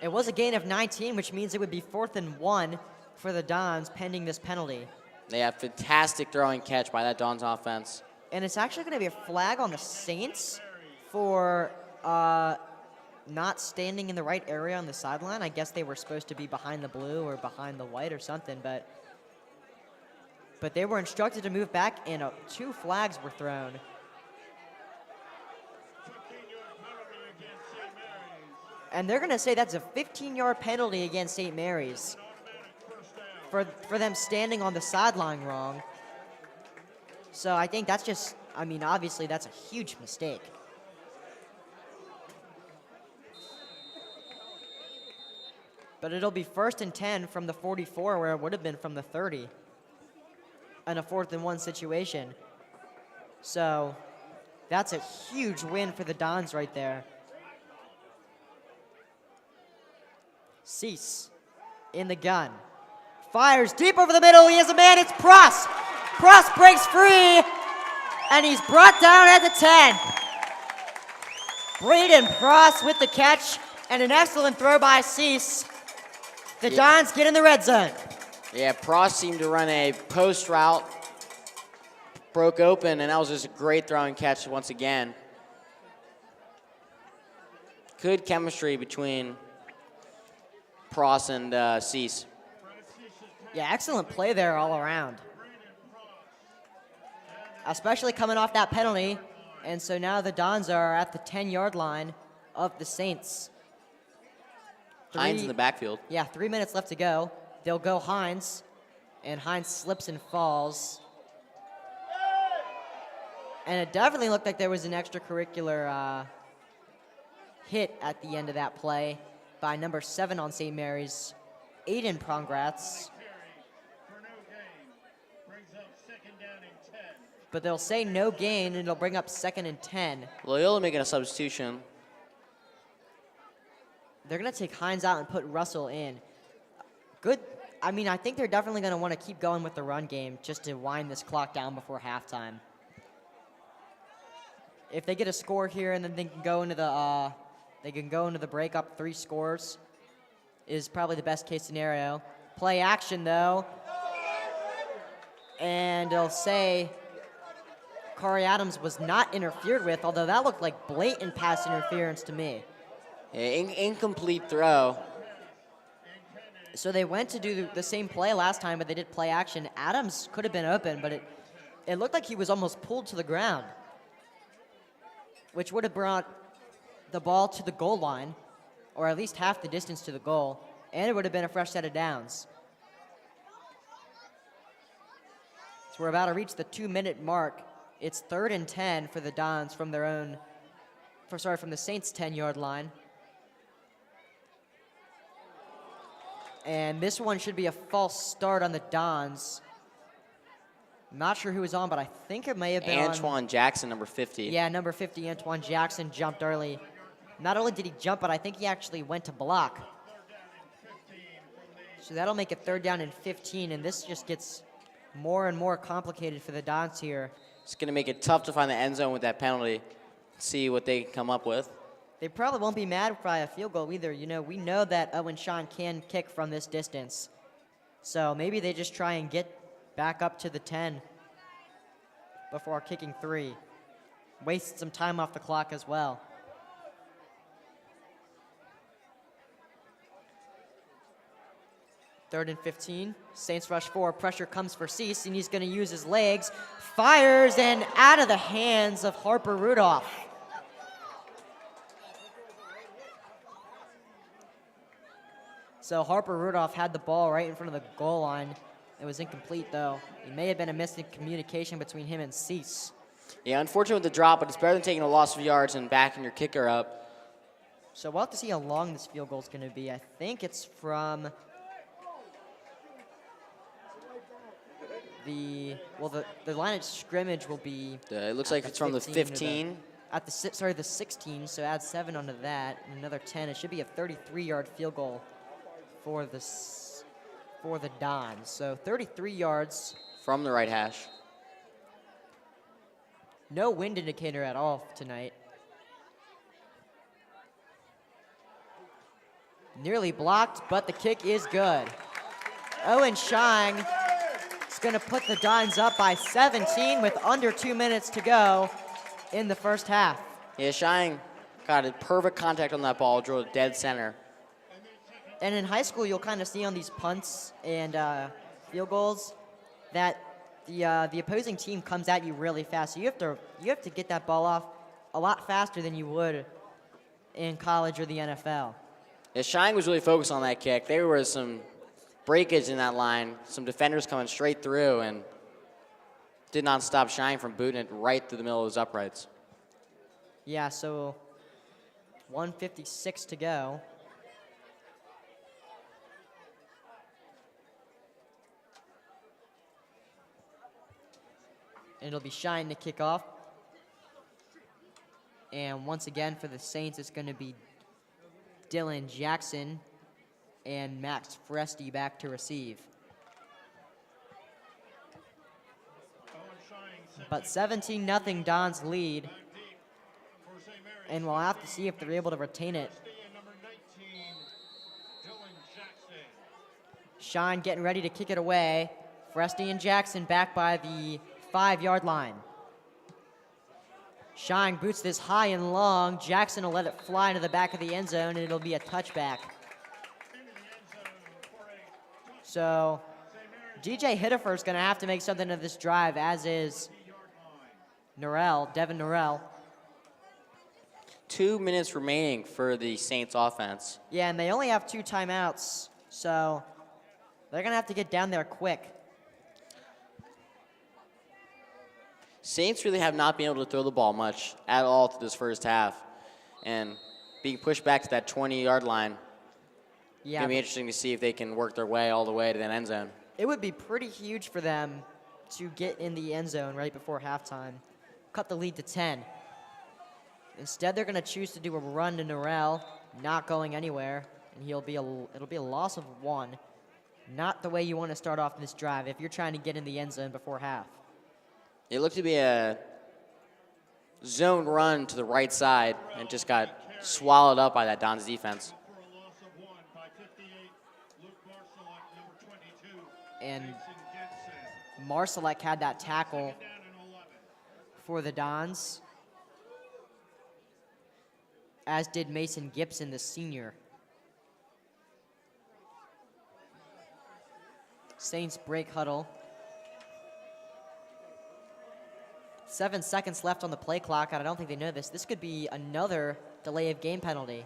It was a gain of 19, which means it would be 4th and 1 for the Dons pending this penalty. They have fantastic throwing catch by that Dons offense. And it's actually going to be a flag on the Saints for not standing in the right area on the sideline. I guess they were supposed to be behind the blue or behind the white or something, but they were instructed to move back, and 2 flags were thrown. And they're going to say that's a 15-yard penalty against St. Mary's for them standing on the sideline wrong. So I think that's just, I mean, obviously that's a huge mistake. But it'll be 1st and 10 from the 44, where it would have been from the 30 in a 4th and 1 situation. So that's a huge win for the Dons right there. Cease in the gun. Fires deep over the middle. He has a man. It's Pross. Pross breaks free, and he's brought down at the 10. Braden Pross with the catch, and an excellent throw by Cease. The Dons get in the red zone. Yeah, Pross seemed to run a post route, broke open, and that was just a great throwing catch once again. Good chemistry between Pross and Cease. Yeah, excellent play there all around. Especially coming off that penalty. And so now the Dons are at the 10-yard line of the Saints. Hines in the backfield. Yeah, 3 minutes left to go. They'll go Hines, and Hines slips and falls. And it definitely looked like there was an extracurricular hit at the end of that play by number 7 on St. Mary's, Aiden Prongratz. But they'll say no gain, and it'll bring up 2nd and 10. Loyola making a substitution. They're going to take Hines out and put Russell in. Good. I mean, I think they're definitely going to want to keep going with the run game just to wind this clock down before halftime. If they get a score here and then they can go into the break up 3 scores, is probably the best case scenario. Play action though, and they'll say Corey Adams was not interfered with, although that looked like blatant pass interference to me. Yeah, incomplete throw. So they went to do the same play last time, but they did play action. Adams could have been open, but it looked like he was almost pulled to the ground, which would have brought the ball to the goal line, or at least half the distance to the goal, and it would have been a fresh set of downs. So we're about to reach the 2-minute mark. It's 3rd and 10 for the Dons from from the Saints' 10-yard line. And this one should be a false start on the Dons. I'm not sure who was on, but I think it may have been Antoine Jackson, number 50. Yeah, number 50, Antoine Jackson jumped early. Not only did he jump, but I think he actually went to block. So that'll make it 3rd down and 15, and this just gets more and more complicated for the Dons here. It's going to make it tough to find the end zone with that penalty. See what they come up with. They probably won't be mad by a field goal either. You know, we know that Owen Sean can kick from this distance. So maybe they just try and get back up to the 10 before kicking 3. Waste some time off the clock as well. Third and 15. Saints rush 4. Pressure comes for Cease, and he's going to use his legs. Fires, and out of the hands of Harper Rudolph. So Harper Rudolph had the ball right in front of the goal line. It was incomplete, though. It may have been a missing communication between him and Cease. Yeah, unfortunate with the drop, but it's better than taking a loss of yards and backing your kicker up. So we'll have to see how long this field goal is going to be. I think it's from the line of scrimmage will be. It looks like it's from the 15. At the 16. So add 7 onto that, and another 10. It should be a 33-yard field goal for the Dons. So 33 yards. From the right hash. No wind indicator at all tonight. Nearly blocked, but the kick is good. Owen Shine is going to put the Dons up by 17 with under 2 minutes to go in the first half. Yeah, Shine got a perfect contact on that ball, drove it dead center. And in high school, you'll kind of see on these punts and field goals that the opposing team comes at you really fast. So you have to get that ball off a lot faster than you would in college or the NFL. Yeah, Shine was really focused on that kick. There was some breakage in that line, some defenders coming straight through, and did not stop Shine from booting it right through the middle of his uprights. Yeah, so 1:56 to go. And it'll be Shine to kick off. And once again for the Saints, it's going to be Dylan Jackson and Max Fresti back to receive. But 17-0 Dons lead. And we'll have to see if they're able to retain it. Shine getting ready to kick it away. Fresti and Jackson back by the 5-yard line. Shine boots this high and long. Jackson will let it fly into the back of the end zone, and it'll be a touchback. So DJ Hittifer's going to have to make something of this drive, as is Devin Norrell. 2 minutes remaining for the Saints offense. Yeah, and they only have 2 timeouts, so they're going to have to get down there quick. Saints really have not been able to throw the ball much at all through this first half. And being pushed back to that 20-yard line, Yeah, going to be interesting to see if they can work their way all the way to that end zone. it would be pretty huge for them to get in the end zone right before halftime. Cut the lead to 10. Instead, they're going to choose to do a run to Norrell, not going anywhere, and it'll be a loss of 1. Not the way you want to start off this drive if you're trying to get in the end zone before half. It looked to be a zone run to the right side and just got swallowed up by that Dons defense. And Marsalek had that tackle for the Dons, as did Mason Gibson, the senior. Saints break huddle. 7 seconds left on the play clock, and I don't think they know this. This could be another delay of game penalty.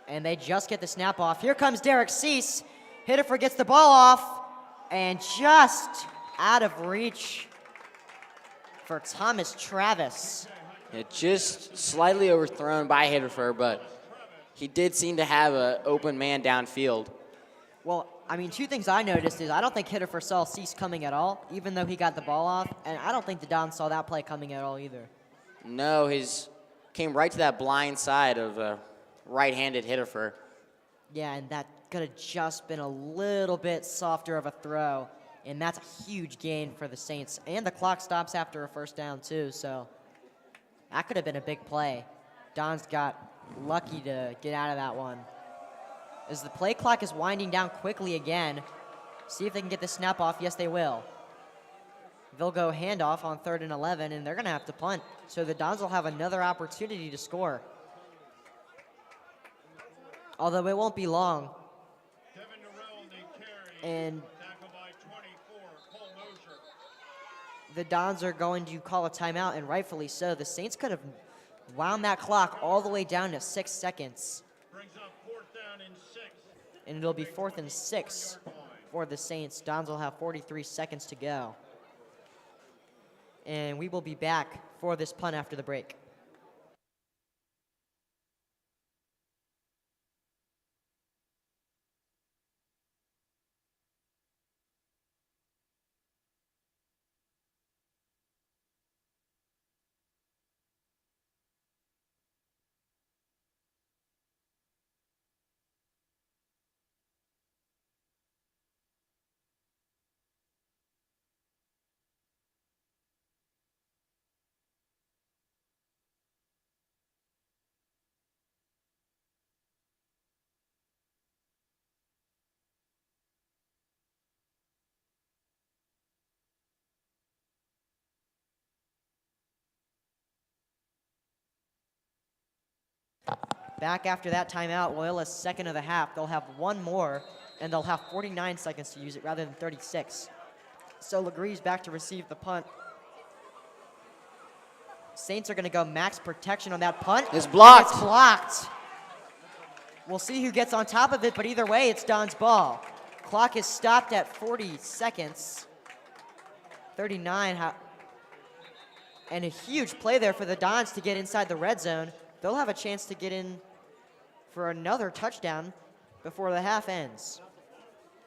And they just get the snap off. Here comes Derek Cease. Hittifer gets the ball off, and just out of reach for Thomas Travis. It just slightly overthrown by Hittifer, but he did seem to have an open man downfield. Well, I mean, 2 things I noticed is I don't think Hittifer saw Cease coming at all, even though he got the ball off, and I don't think the Dons saw that play coming at all either. No, he's came right to that blind side of right-handed Hittifer. Yeah, and that could have just been a little bit softer of a throw, and that's a huge gain for the Saints. And the clock stops after a first down, too, so that could have been a big play. Dons got lucky to get out of that one. As the play clock is winding down quickly again, see if they can get the snap off. Yes, they will. They'll go handoff on 3rd and 11, and they're going to have to punt. So the Dons will have another opportunity to score. Although it won't be long. And the Dons are going to call a timeout, and rightfully so. The Saints could have wound that clock all the way down to 6 seconds. Brings fourth down and 6. And it'll be 4th and 6 for the Saints. Dons will have 43 seconds to go. And we will be back for this punt after the break. Back after that timeout, Loyola's second of the half. They'll have one more, and they'll have 49 seconds to use it rather than 36. So Legree's back to receive the punt. Saints are going to go max protection on that punt. It's blocked. It's blocked. We'll see who gets on top of it, but either way, it's Don's ball. Clock is stopped at 40 seconds. 39. And a huge play there for the Dons to get inside the red zone. They'll have a chance to get in for another touchdown before the half ends.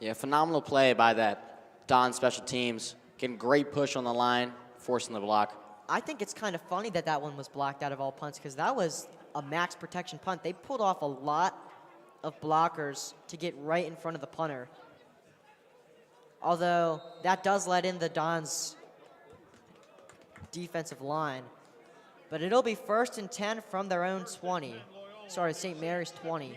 Yeah, phenomenal play by that Don special teams. Getting great push on the line, forcing the block. I think it's kind of funny that that one was blocked out of all punts because that was a max protection punt. They pulled off a lot of blockers to get right in front of the punter. Although that does let in the Dons defensive line. But it'll be 1st and 10 from their own 20. Sorry, St. Mary's 20.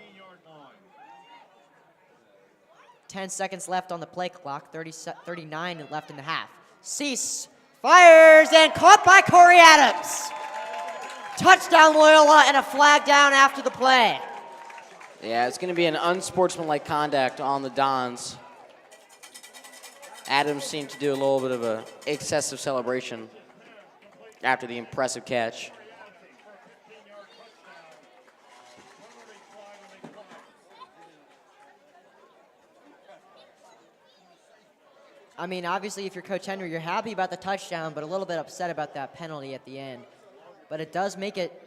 10 seconds left on the play clock, 39 left in the half. Cease fires and caught by Corey Adams. Touchdown Loyola and a flag down after the play. Yeah, it's going to be an unsportsmanlike conduct on the Dons. Adams seemed to do a little bit of an excessive celebration after the impressive catch. I mean, obviously, if you're Coach Henry, you're happy about the touchdown, but a little bit upset about that penalty at the end. But it does make it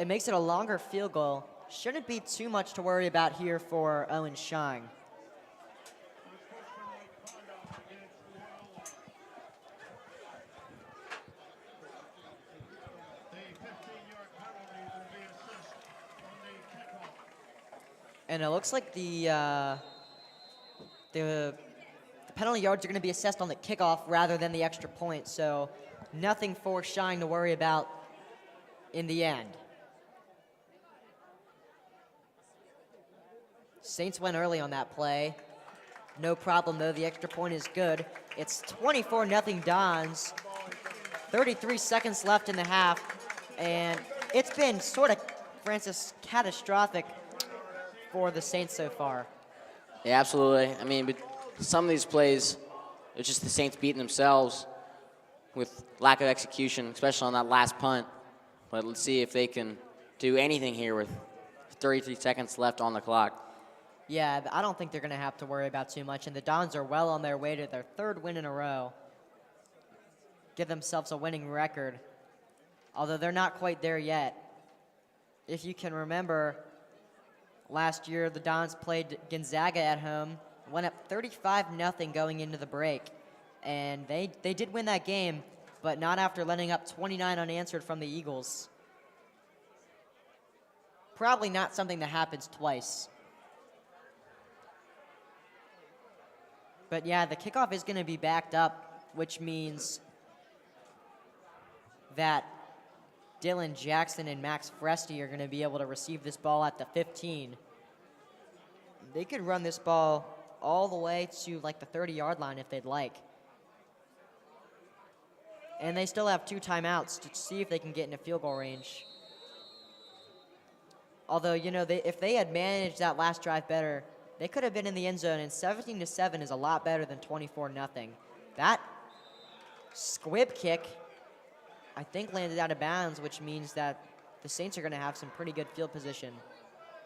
makes it a longer field goal. Shouldn't be too much to worry about here for Owen Shine. And it looks like the penalty yards are going to be assessed on the kickoff rather than the extra point, so nothing for Shine to worry about in the end. Saints went early on that play. No problem, though. The extra point is good. It's 24-0 Dons. 33 seconds left in the half, and it's been sort of, Francis, catastrophic for the Saints so far. Yeah, absolutely. I mean, but some of these plays, it's just the Saints beating themselves with lack of execution, especially on that last punt. But let's see if they can do anything here with 33 seconds left on the clock. Yeah, I don't think they're going to have to worry about too much, and the Dons are well on their way to their 3rd win in a row. Give themselves a winning record, although they're not quite there yet. If you can remember, last year the Dons played Gonzaga at home, went up 35-0 going into the break, and they did win that game, but not after letting up 29 unanswered from the Eagles. Probably not something that happens twice. But yeah, the kickoff is going to be backed up, which means that Dylan Jackson and Max Varsity are going to be able to receive this ball at the 15. They could run this ball all the way to like the 30-yard line if they'd like. And they still have 2 timeouts to see if they can get into field goal range. Although, you know, if they had managed that last drive better, they could have been in the end zone, and 17-7 is a lot better than 24-0. That squib kick, I think, landed out of bounds, which means that the Saints are going to have some pretty good field position.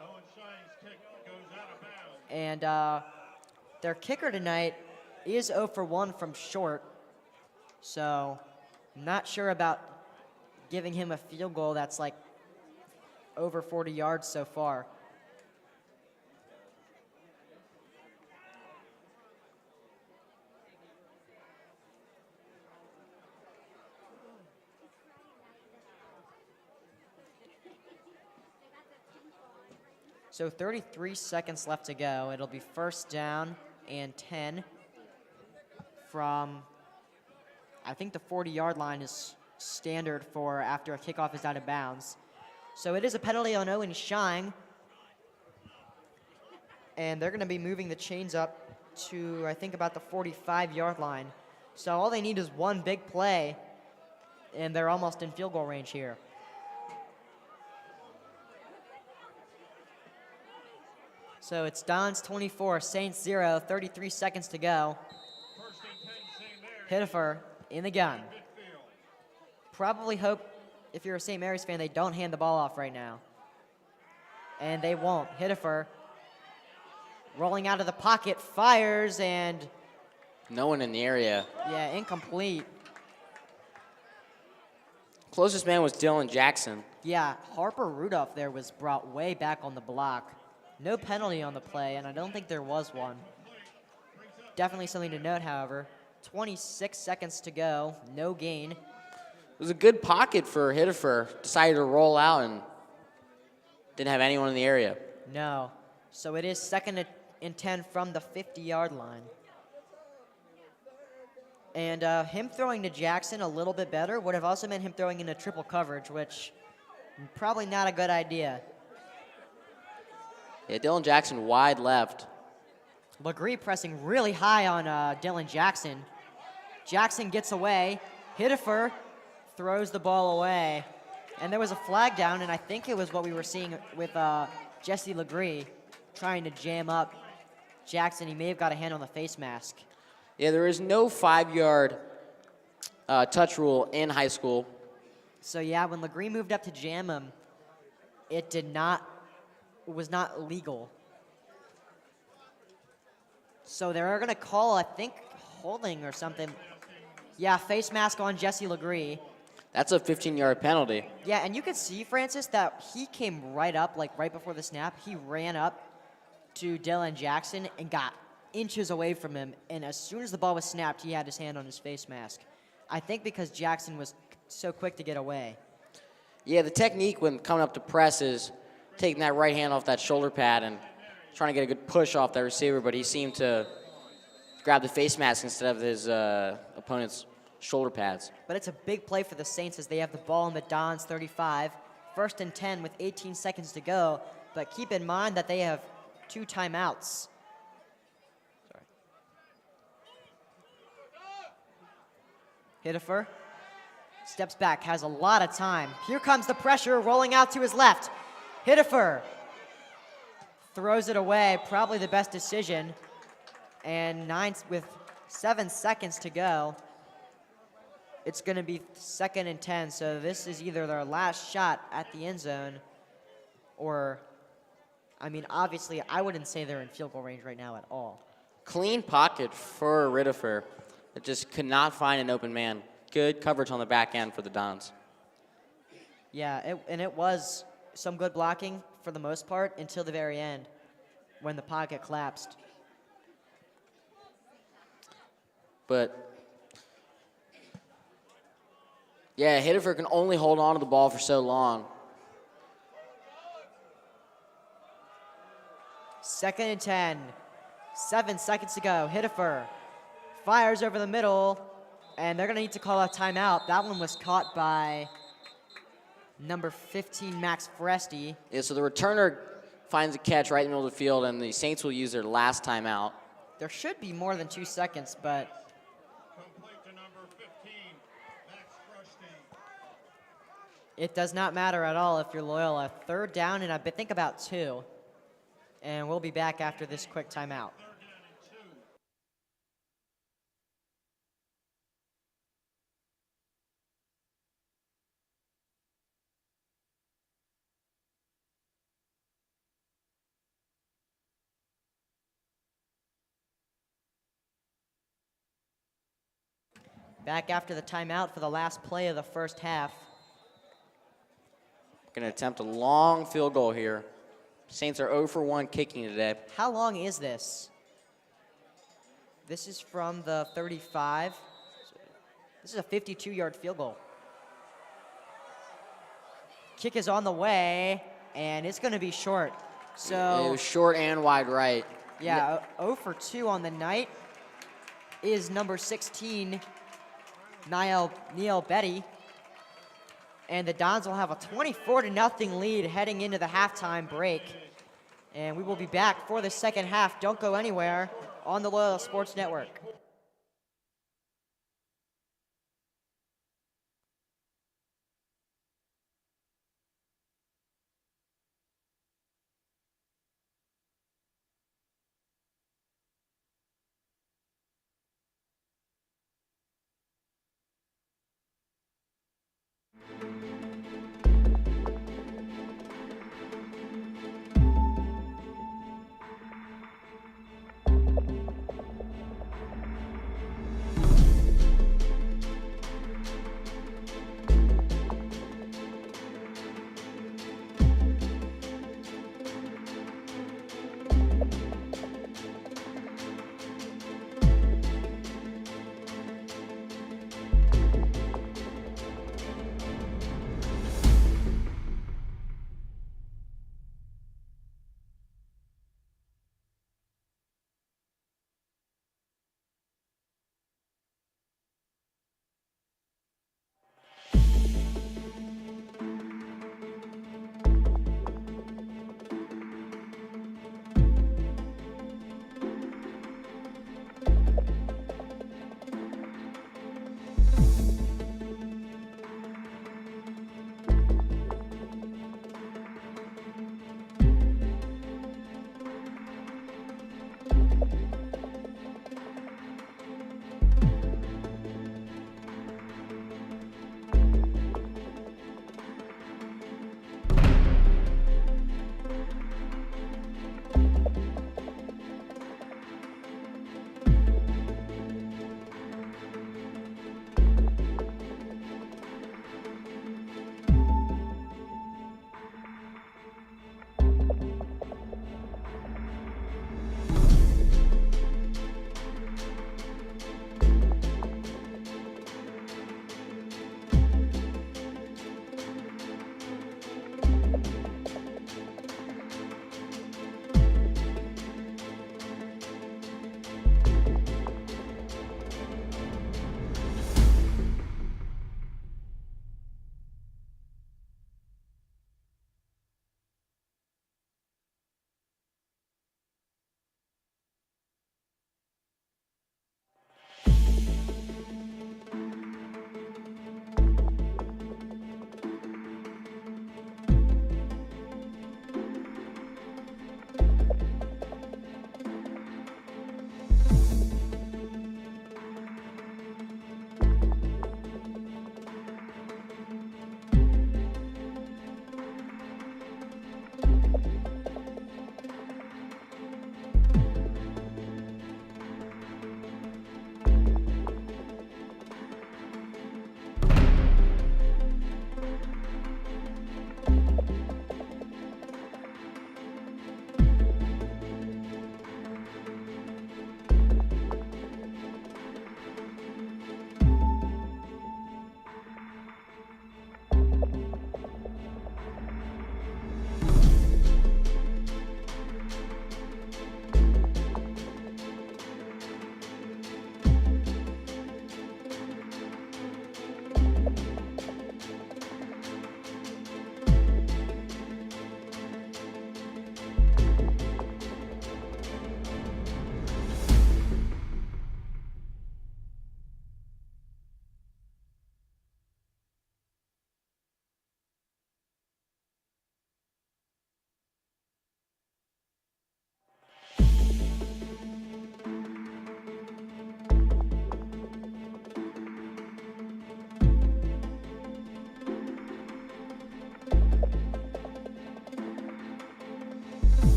Owen Shine's kick goes out of bounds. And their kicker tonight is 0 for 1 from short. So I'm not sure about giving him a field goal that's like over 40 yards so far. So 33 seconds left to go. It'll be first down and 10 from, I think the 40-yard line is standard for after a kickoff is out of bounds. So it is a penalty on Owen Shine. And they're going to be moving the chains up to, I think, about the 45-yard line. So all they need is one big play, and they're almost in field goal range here. So it's Dons 24, Saints 0, 33 seconds to go. First and 10, St. Mary's. Hittifer in the gun. Midfield. Probably hope, if you're a St. Mary's fan, they don't hand the ball off right now. And they won't. Hittifer rolling out of the pocket, fires, and No one in the area. yeah, incomplete. Closest man was Dylan Jackson. Yeah, Harper Rudolph there was brought way back on the block. No penalty on the play, and I don't think there was one. Definitely something to note, however. 26 seconds to go, no gain. It was a good pocket for Hittifer. Decided to roll out and didn't have anyone in the area. No. So it is second and 10 from the 50-yard line. And him throwing to Jackson a little bit better would have also meant him throwing into triple coverage, which probably not a good idea. Yeah, Dylan Jackson wide left. Legree pressing really high on Dylan Jackson. Jackson gets away. Hittifer throws the ball away. And there was a flag down, and I think it was what we were seeing with Jesse Legree trying to jam up Jackson. He may have got a hand on the face mask. Yeah, there is no 5-yard touch rule in high school. So yeah, when Legree moved up to jam him, it was not legal. So they're going to call, I think, holding or something. Yeah, face mask on Jesse Legree. That's a 15-yard penalty. Yeah, and you could see, Francis, that he came right up, like right before the snap. He ran up to Dylan Jackson and got inches away from him. And as soon as the ball was snapped, he had his hand on his face mask. I think because Jackson was so quick to get away. Yeah, the technique when coming up to press is taking that right hand off that shoulder pad and trying to get a good push off that receiver, but he seemed to grab the face mask instead of his opponent's shoulder pads. But it's a big play for the Saints as they have the ball in the Dons 35. First and 10 with 18 seconds to go. But keep in mind that they have 2 timeouts. Sorry. Hittifer steps back, has a lot of time. Here comes the pressure rolling out to his left. Hittifer throws it away, probably the best decision. And with 7 seconds to go, it's going to be second and 10. So this is either their last shot at the end zone or, I mean, obviously, I wouldn't say they're in field goal range right now at all. Clean pocket for Hittifer. It just could not find an open man. Good coverage on the back end for the Dons. Yeah, it was some good blocking for the most part until the very end when the pocket collapsed. But yeah, Hittifer can only hold on to the ball for so long. Second and 10. 7 seconds to go. Hittifer fires over the middle, and they're going to need to call a timeout. That one was caught by number 15, Max Foresti. Yeah, so the returner finds a catch right in the middle of the field, and the Saints will use their last timeout. There should be more than 2 seconds, but Complete to number 15, Max Rusty. it does not matter at all if you're Loyola. Third down, and I think about 2. And we'll be back after this quick timeout. Back after the timeout for the last play of the first half. Going to attempt a long field goal here. Saints are 0 for 1 kicking today. How long is this? This is from the 35. This is a 52-yard field goal. Kick is on the way, and it's going to be short. So It was short and wide right. yeah, 0 for 2 on the night is number 16, Neil Betty. And the Dons will have a 24-0 lead heading into the halftime break. And we will be back for the second half. Don't go anywhere on the Loyola Sports Network.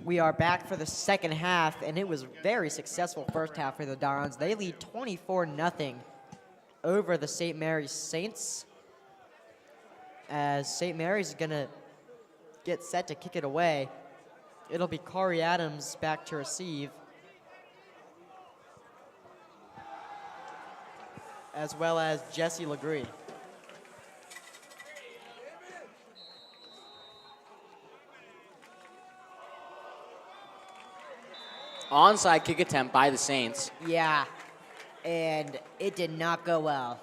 We are back for the second half, and it was very successful first half for the Dons. They lead 24-0 over the St. Mary's Saints, as St. Mary's is going to get set to kick it away. It'll be Corey Adams back to receive, as well as Jesse Legree. Onside kick attempt by the Saints. Yeah, and it did not go well.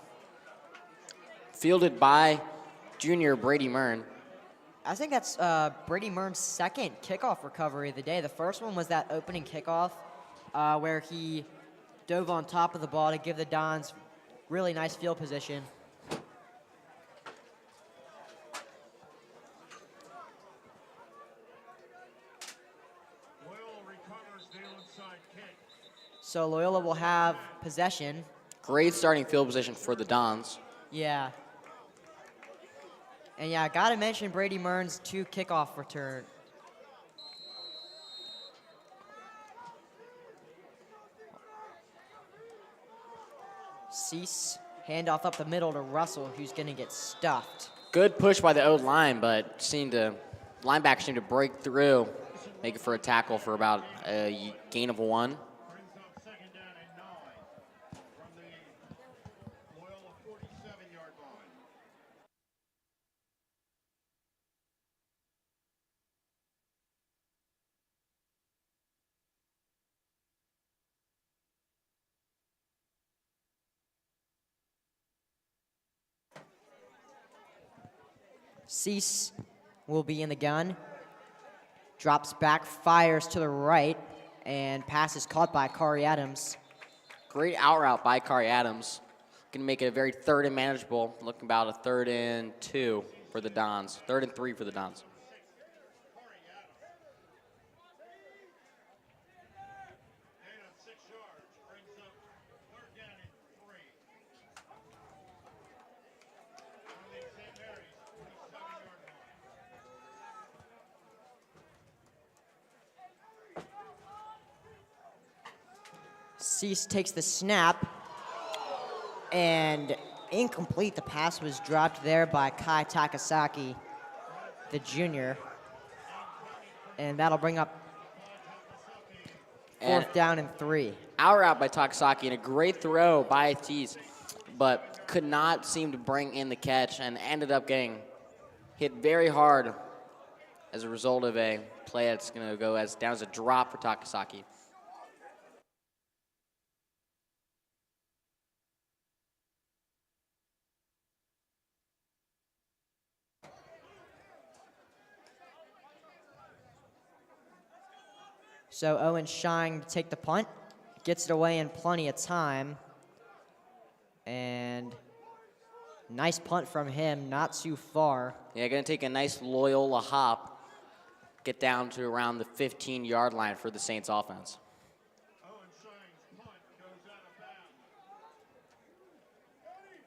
Fielded by junior Brady Mern. I think that's Brady Mern's second kickoff recovery of the day. The first one was that opening kickoff where he dove on top of the ball to give the Dons really nice field position. Loyola recovers the onside kick. So Loyola will have possession. Great starting field position for the Dons. Yeah. And yeah, I gotta mention Brady Mern's 2 kickoff return. Cease, handoff up the middle to Russell, who's gonna get stuffed. Good push by the O-line, but linebacker seemed to break through, make it for a tackle for about a gain of 1. Brings up second down and 9 from the Loyola 47-yard line. Cease will be in the gun. Drops back, fires to the right, and pass is caught by Corey Adams. Great out route by Corey Adams. Going to make it a very third and manageable, looking about a 3rd and 2 for the Dons. 3rd and 3 for the Dons. Gain of 6 yards brings up third down and 3 from the St. Mary's 47-yard line. Cease takes the snap, and incomplete. The pass was dropped there by Kai Takasaki, the junior. And that'll bring up 4th down and 3. Out route by Takasaki and a great throw by Tees, but could not seem to bring in the catch and ended up getting hit very hard as a result of a play that's going to go down as a drop for Takasaki. So Owen Shine to take the punt. Gets it away in plenty of time. And nice punt from him, not too far. Yeah, going to take a nice Loyola hop, get down to around the 15-yard line for the Saints offense. Owen Shine's punt goes out of bounds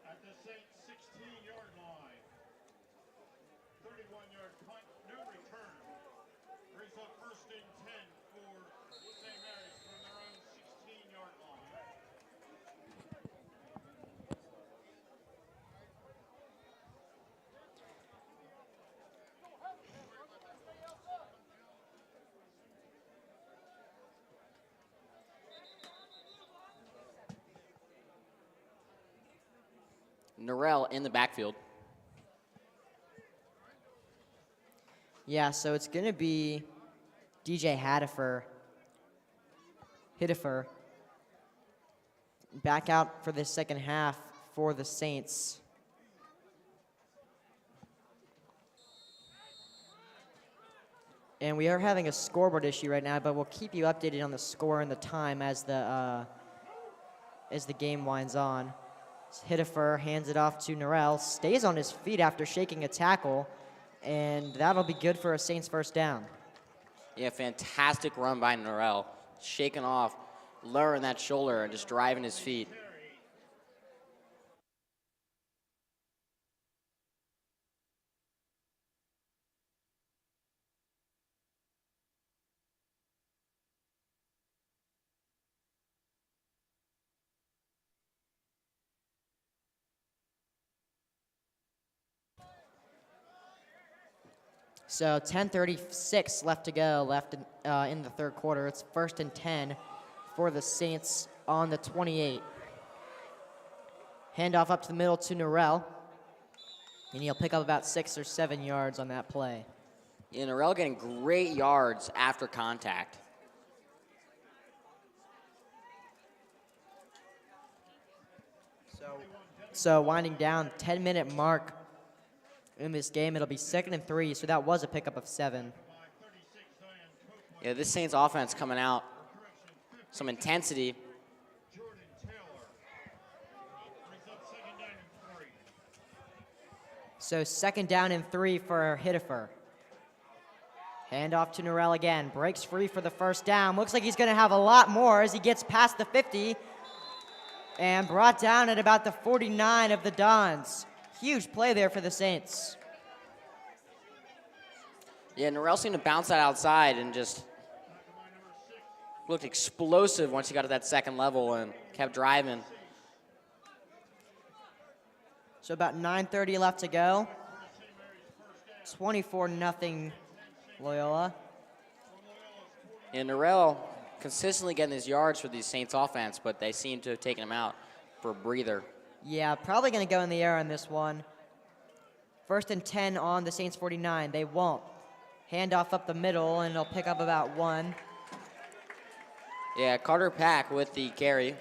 at the Saints 16-yard line. 31-yard punt, no return. Brings up 1st and 10 for St. Mary's from their own 16-yard line. Norrell in the backfield. Yeah, so it's going to be DJ Hitifer back out for the second half for the Saints. And we are having a scoreboard issue right now, but we'll keep you updated on the score and the time as the game winds on. Hitifer hands it off to Norrell, stays on his feet after shaking a tackle, and that'll be good for a Saints first down. Yeah, fantastic run by Norrell. Shaking off, lowering that shoulder and just driving his feet. So 10:36 left to go, in the third quarter. It's 1st and 10 for the Saints on the 28. Handoff up to the middle to Norrell, and he'll pick up about 6 or 7 yards on that play. Yeah, Norrell getting great yards after contact. So winding down, 10-minute mark in this game. It'll be 2nd and 3, so that was a pickup of 7. Yeah, this Saints offense coming out, some intensity. Jordan Taylor brings up second down and 3. So 2nd down and 3 for Hittifer. Handoff to Norrell again. Breaks free for the 1st down. Looks like he's going to have a lot more as he gets past the 50 and brought down at about the 49 of the Dons. Huge play there for the Saints. Yeah, Norrell seemed to bounce that outside and just looked explosive once he got to that second level and kept driving. So about 9:30 left to go. 24-0 Loyola. And Norrell consistently getting his yards for these Saints offense, but they seem to have taken him out for a breather. Yeah, probably going to go in the air on this one. 1st and 10 on the Saints 49. They won't. Handoff up the middle, and it'll pick up about 1. Yeah, Carter Pack with the carry.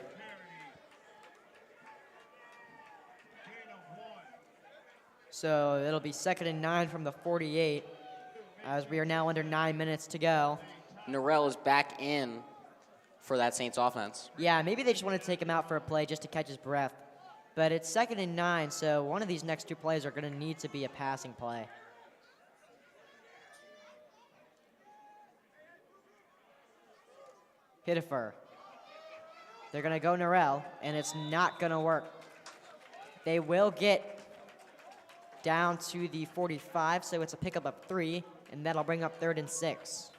So it'll be 2nd and 9 from the 48, as we are now under 9 minutes to go. Norrell is back in for that Saints offense. Yeah, maybe they just want to take him out for a play just to catch his breath. But it's 2nd and 9, so one of these next 2 plays are going to need to be a passing play. Hittifer. They're going to go Norrell, and it's not going to work. They will get down to the 45, so it's a pickup of 3, and that'll bring up 3rd and 6.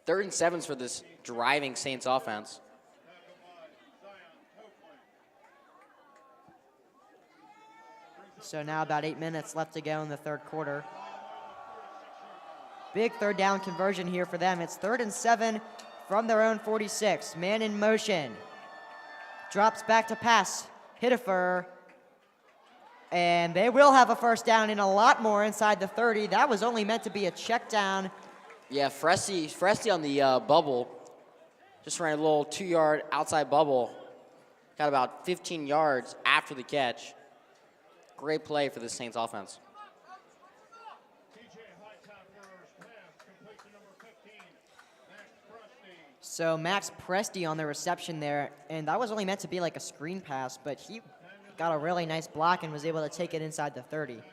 Third and 7s for this driving Saints offense. So now about 8 minutes left to go in the third quarter. Big 3rd down conversion here for them. It's 3rd and 7 from their own 46. Man in motion. Drops back to pass. Hittifer. And they will have a 1st down and a lot more inside the 30. That was only meant to be a check down. Yeah, Fresty on the bubble. Just ran a little 2-yard outside bubble. Got about 15 yards after the catch. Great play for the Saints offense. So Max Presti on the reception there, and that was only meant to be like a screen pass, but he got a really nice block and was able to take it inside the 30.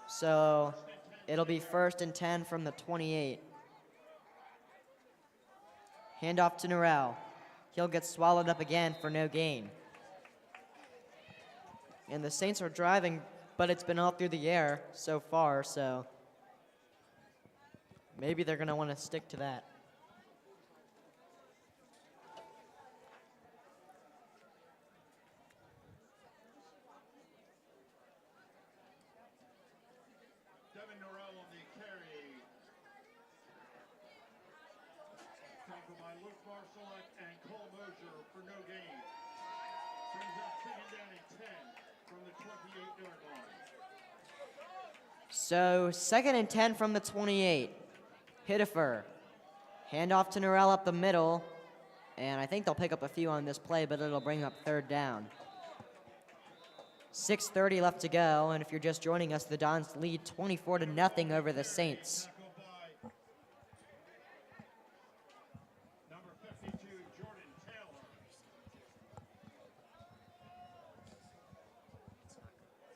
So it'll be 1st and 10 from the 28. Handoff to Norrell. He'll get swallowed up again for no gain. And the Saints are driving, but it's been all through the air so far, so maybe they're going to want to stick to that. Devin Norrell on the carry. Tackled by Luke Marcelek and Cole Mosier for no gain. Brings up 2nd down and 10 from the 28-yard line. So 2nd and 10 from the 28. Hittifer. Handoff to Norrell up the middle. And I think they'll pick up a few on this play, but it'll bring up 3rd down. 6:30 left to go, and if you're just joining us, the Dons lead 24-0 over the Saints. Number 52, Jordan Taylor.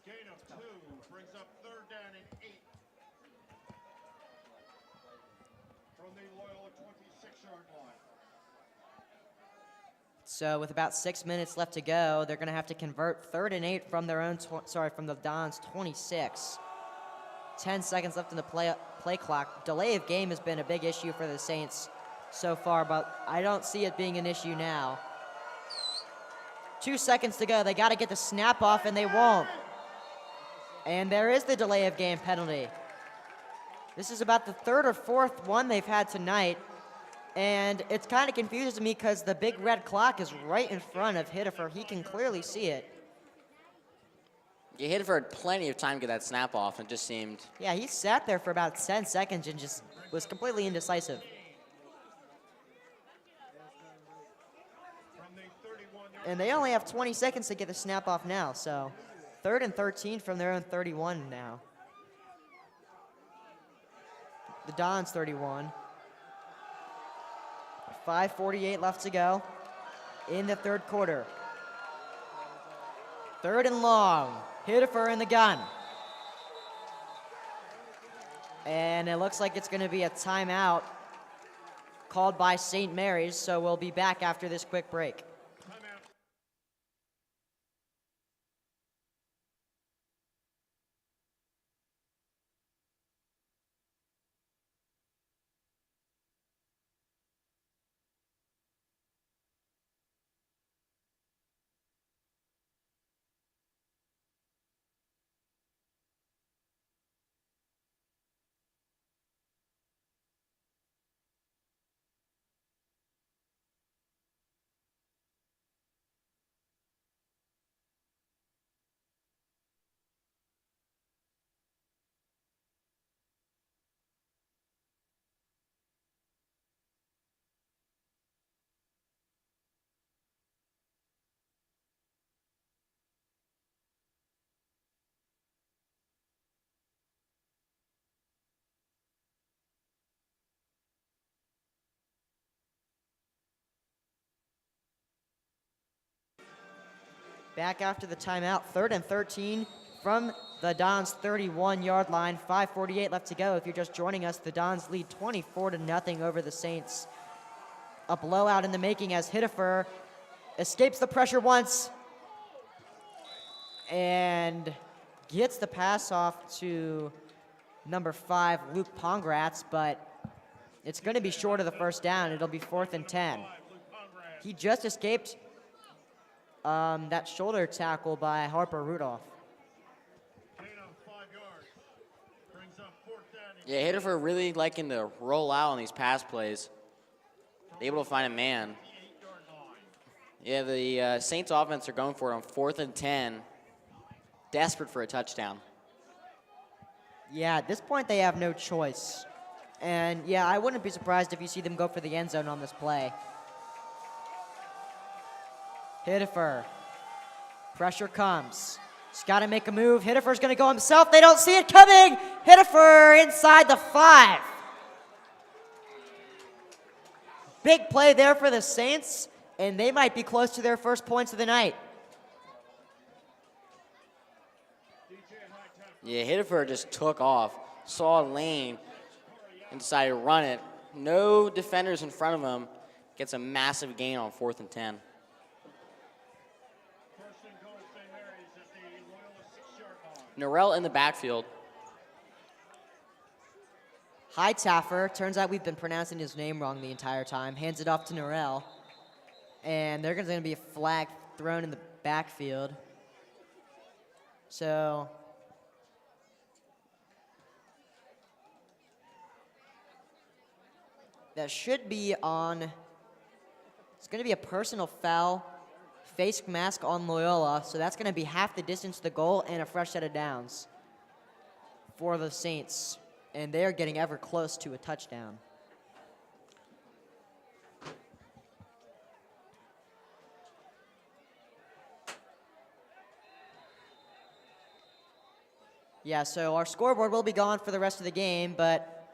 Gain of 2 brings up 3rd down and 8 from the Loyola 26-yard line. So with about 6 minutes left to go, they're going to have to convert 3rd and 8 from their own, from the Dons 26. 10 seconds left in the play clock. Delay of game has been a big issue for the Saints. so far, but I don't see it being an issue now. 2 seconds to go. They got to get the snap off, and they won't. And there is the delay of game penalty. This is about the third or fourth one they've had tonight. And it's kind of confusing me because the big red clock is right in front of Hittifer. He can clearly see it. Yeah, Hittifer had plenty of time to get that snap off and just seemed... Yeah, he sat there for about 10 seconds and just was completely indecisive. And they only have 20 seconds to get the snap off now, so 3rd and 13 from their own 31 now. The Dons 31. 5:48 left to go in the third quarter. 3rd and long. Hittifer in the gun. And it looks like it's going to be a timeout called by St. Mary's, so we'll be back after this quick break. Back after the timeout, 3rd and 13 from the Dons 31-yard line. 5:48 left to go. If you're just joining us, the Dons lead 24-0 over the Saints. A blowout in the making as Hittifer escapes the pressure once and gets the pass off to number 5, Luke Pongratz, but it's going to be short of the first down. It'll be 4th and 10. He just escaped that shoulder tackle by Harper Rudolph. Yeah, Hittifer really liking to roll out on these pass plays. Able to find a man. Yeah, the Saints offense are going for it on 4th and 10. Desperate for a touchdown. Yeah, at this point they have no choice. And yeah, I wouldn't be surprised if you see them go for the end zone on this play. Hittifer. Pressure comes. He's got to make a move. Hittifer's going to go himself. They don't see it coming. Hittifer inside the 5. Big play there for the Saints, and they might be close to their first points of the night. Yeah, Hittifer just took off, saw a lane, and decided to run it. No defenders in front of him. Gets a massive gain on 4th and 10. Norrell in the backfield. Hightower, turns out we've been pronouncing his name wrong the entire time, hands it off to Norrell. And there's going to be a flag thrown in the backfield. So that should be on, it's going to be a personal foul, face mask on Loyola, so that's going to be half the distance to the goal and a fresh set of downs for the Saints. And they're getting ever close to a touchdown. Yeah, so our scoreboard will be gone for the rest of the game, but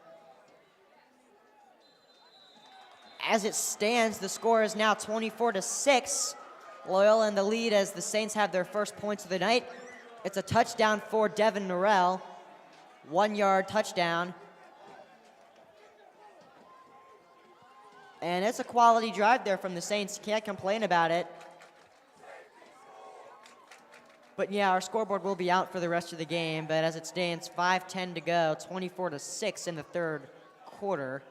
as it stands, the score is now 24-6. Loyola in the lead as the Saints have their first points of the night. It's a touchdown for Devin Norrell. 1-yard touchdown. And it's a quality drive there from the Saints. Can't complain about it. But yeah, our scoreboard will be out for the rest of the game. But as it stands, 5:10 to go, 24-6 in the third quarter.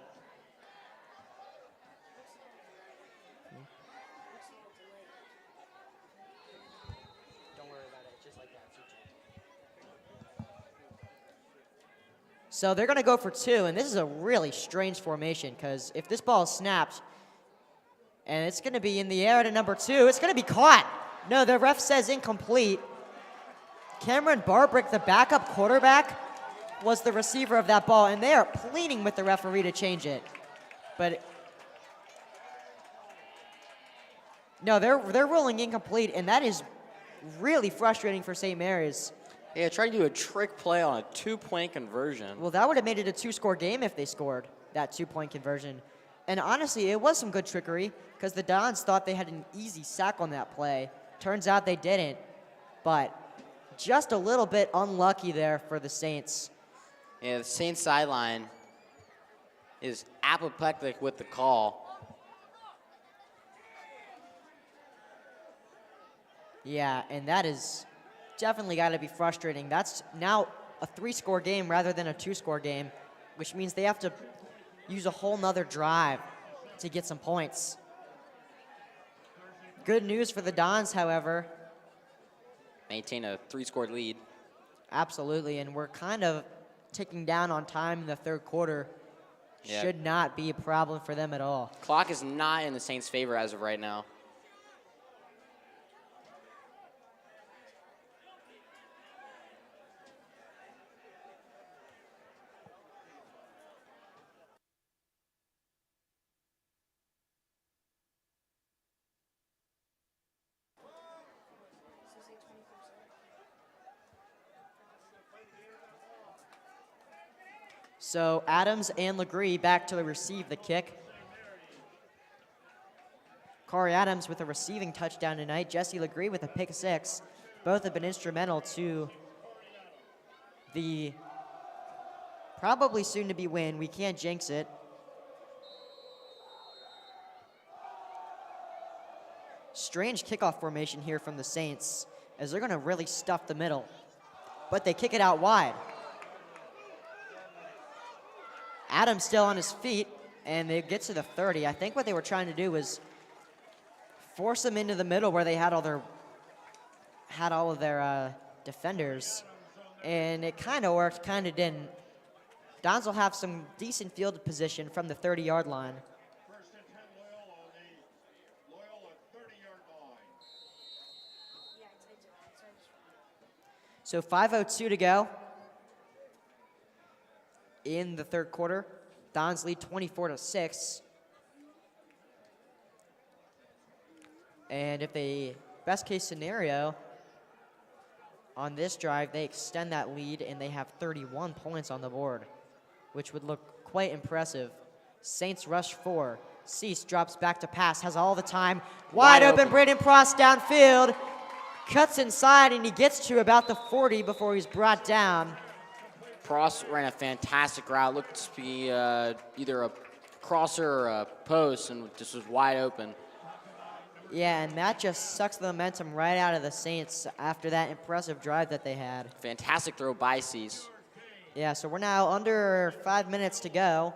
So they're going to go for 2, and this is a really strange formation because if this ball is snapped and it's going to be in the air to number 2, it's going to be caught. No, the ref says incomplete. Cameron Barbrick, the backup quarterback, was the receiver of that ball, and they are pleading with the referee to change it. But no, they're ruling incomplete, and that is really frustrating for St. Mary's. Yeah, trying to do a trick play on a 2-point conversion. Well, that would have made it a 2-score game if they scored that 2-point conversion. And honestly, it was some good trickery because the Dons thought they had an easy sack on that play. Turns out they didn't, but just a little bit unlucky there for the Saints. Yeah, the Saints sideline is apoplectic with the call. Yeah, and that is definitely got to be frustrating. That's now a 3-score game rather than a 2-score game, which means they have to use a whole nother drive to get some points. Good news for the Dons, however. Maintain a 3-score lead. Absolutely, and we're kind of ticking down on time in the third quarter. Yeah. Should not be a problem for them at all. Clock is not in the Saints' favor as of right now. So Adams and Legree back to receive the kick. Corey Adams with a receiving touchdown tonight. Jesse Legree with a pick 6. Both have been instrumental to the probably soon to be win. We can't jinx it. Strange kickoff formation here from the Saints as they're going to really stuff the middle. But they kick it out wide. Adams still on his feet, and they get to the 30. I think what they were trying to do was force them into the middle where they had all of their defenders, and it kind of worked, kind of didn't. Dons will have some decent field position from the 30-yard line. First and 10 Loyola on the Loyola 30-yard line. So 5:02 to go in the third quarter. Dons lead 24-6. And if they, best case scenario, on this drive, they extend that lead and they have 31 points on the board, which would look quite impressive. Saints rush 4. Cease drops back to pass, has all the time. Wide open, Braden Prost downfield. Cuts inside and he gets to about the 40 before he's brought down. Prost ran a fantastic route. Looked to be either a crosser or a post, and just was wide open. Yeah, and that just sucks the momentum right out of the Saints after that impressive drive that they had. Fantastic throw by Cease. Yeah, so we're now under 5 minutes to go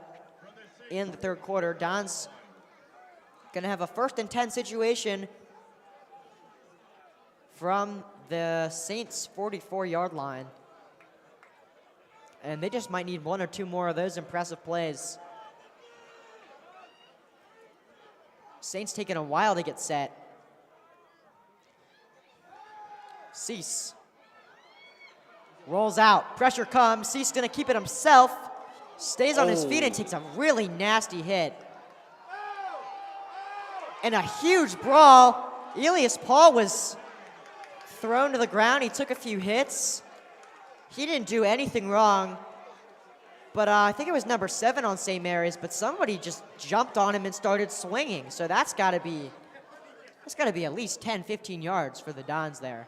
in the third quarter. Don's going to have a 1st and 10 situation from the Saints' 44-yard line. And they just might need 1 or 2 more of those impressive plays. Saints taking a while to get set. Cease rolls out. Pressure comes. Cease going to keep it himself. Stays on his feet and takes a really nasty hit. And a huge brawl. Elias Paul was thrown to the ground. He took a few hits. He didn't do anything wrong, but I think it was number 7 on St. Mary's, but somebody just jumped on him and started swinging. So that's got to be at least 10, 15 yards for the Dons there.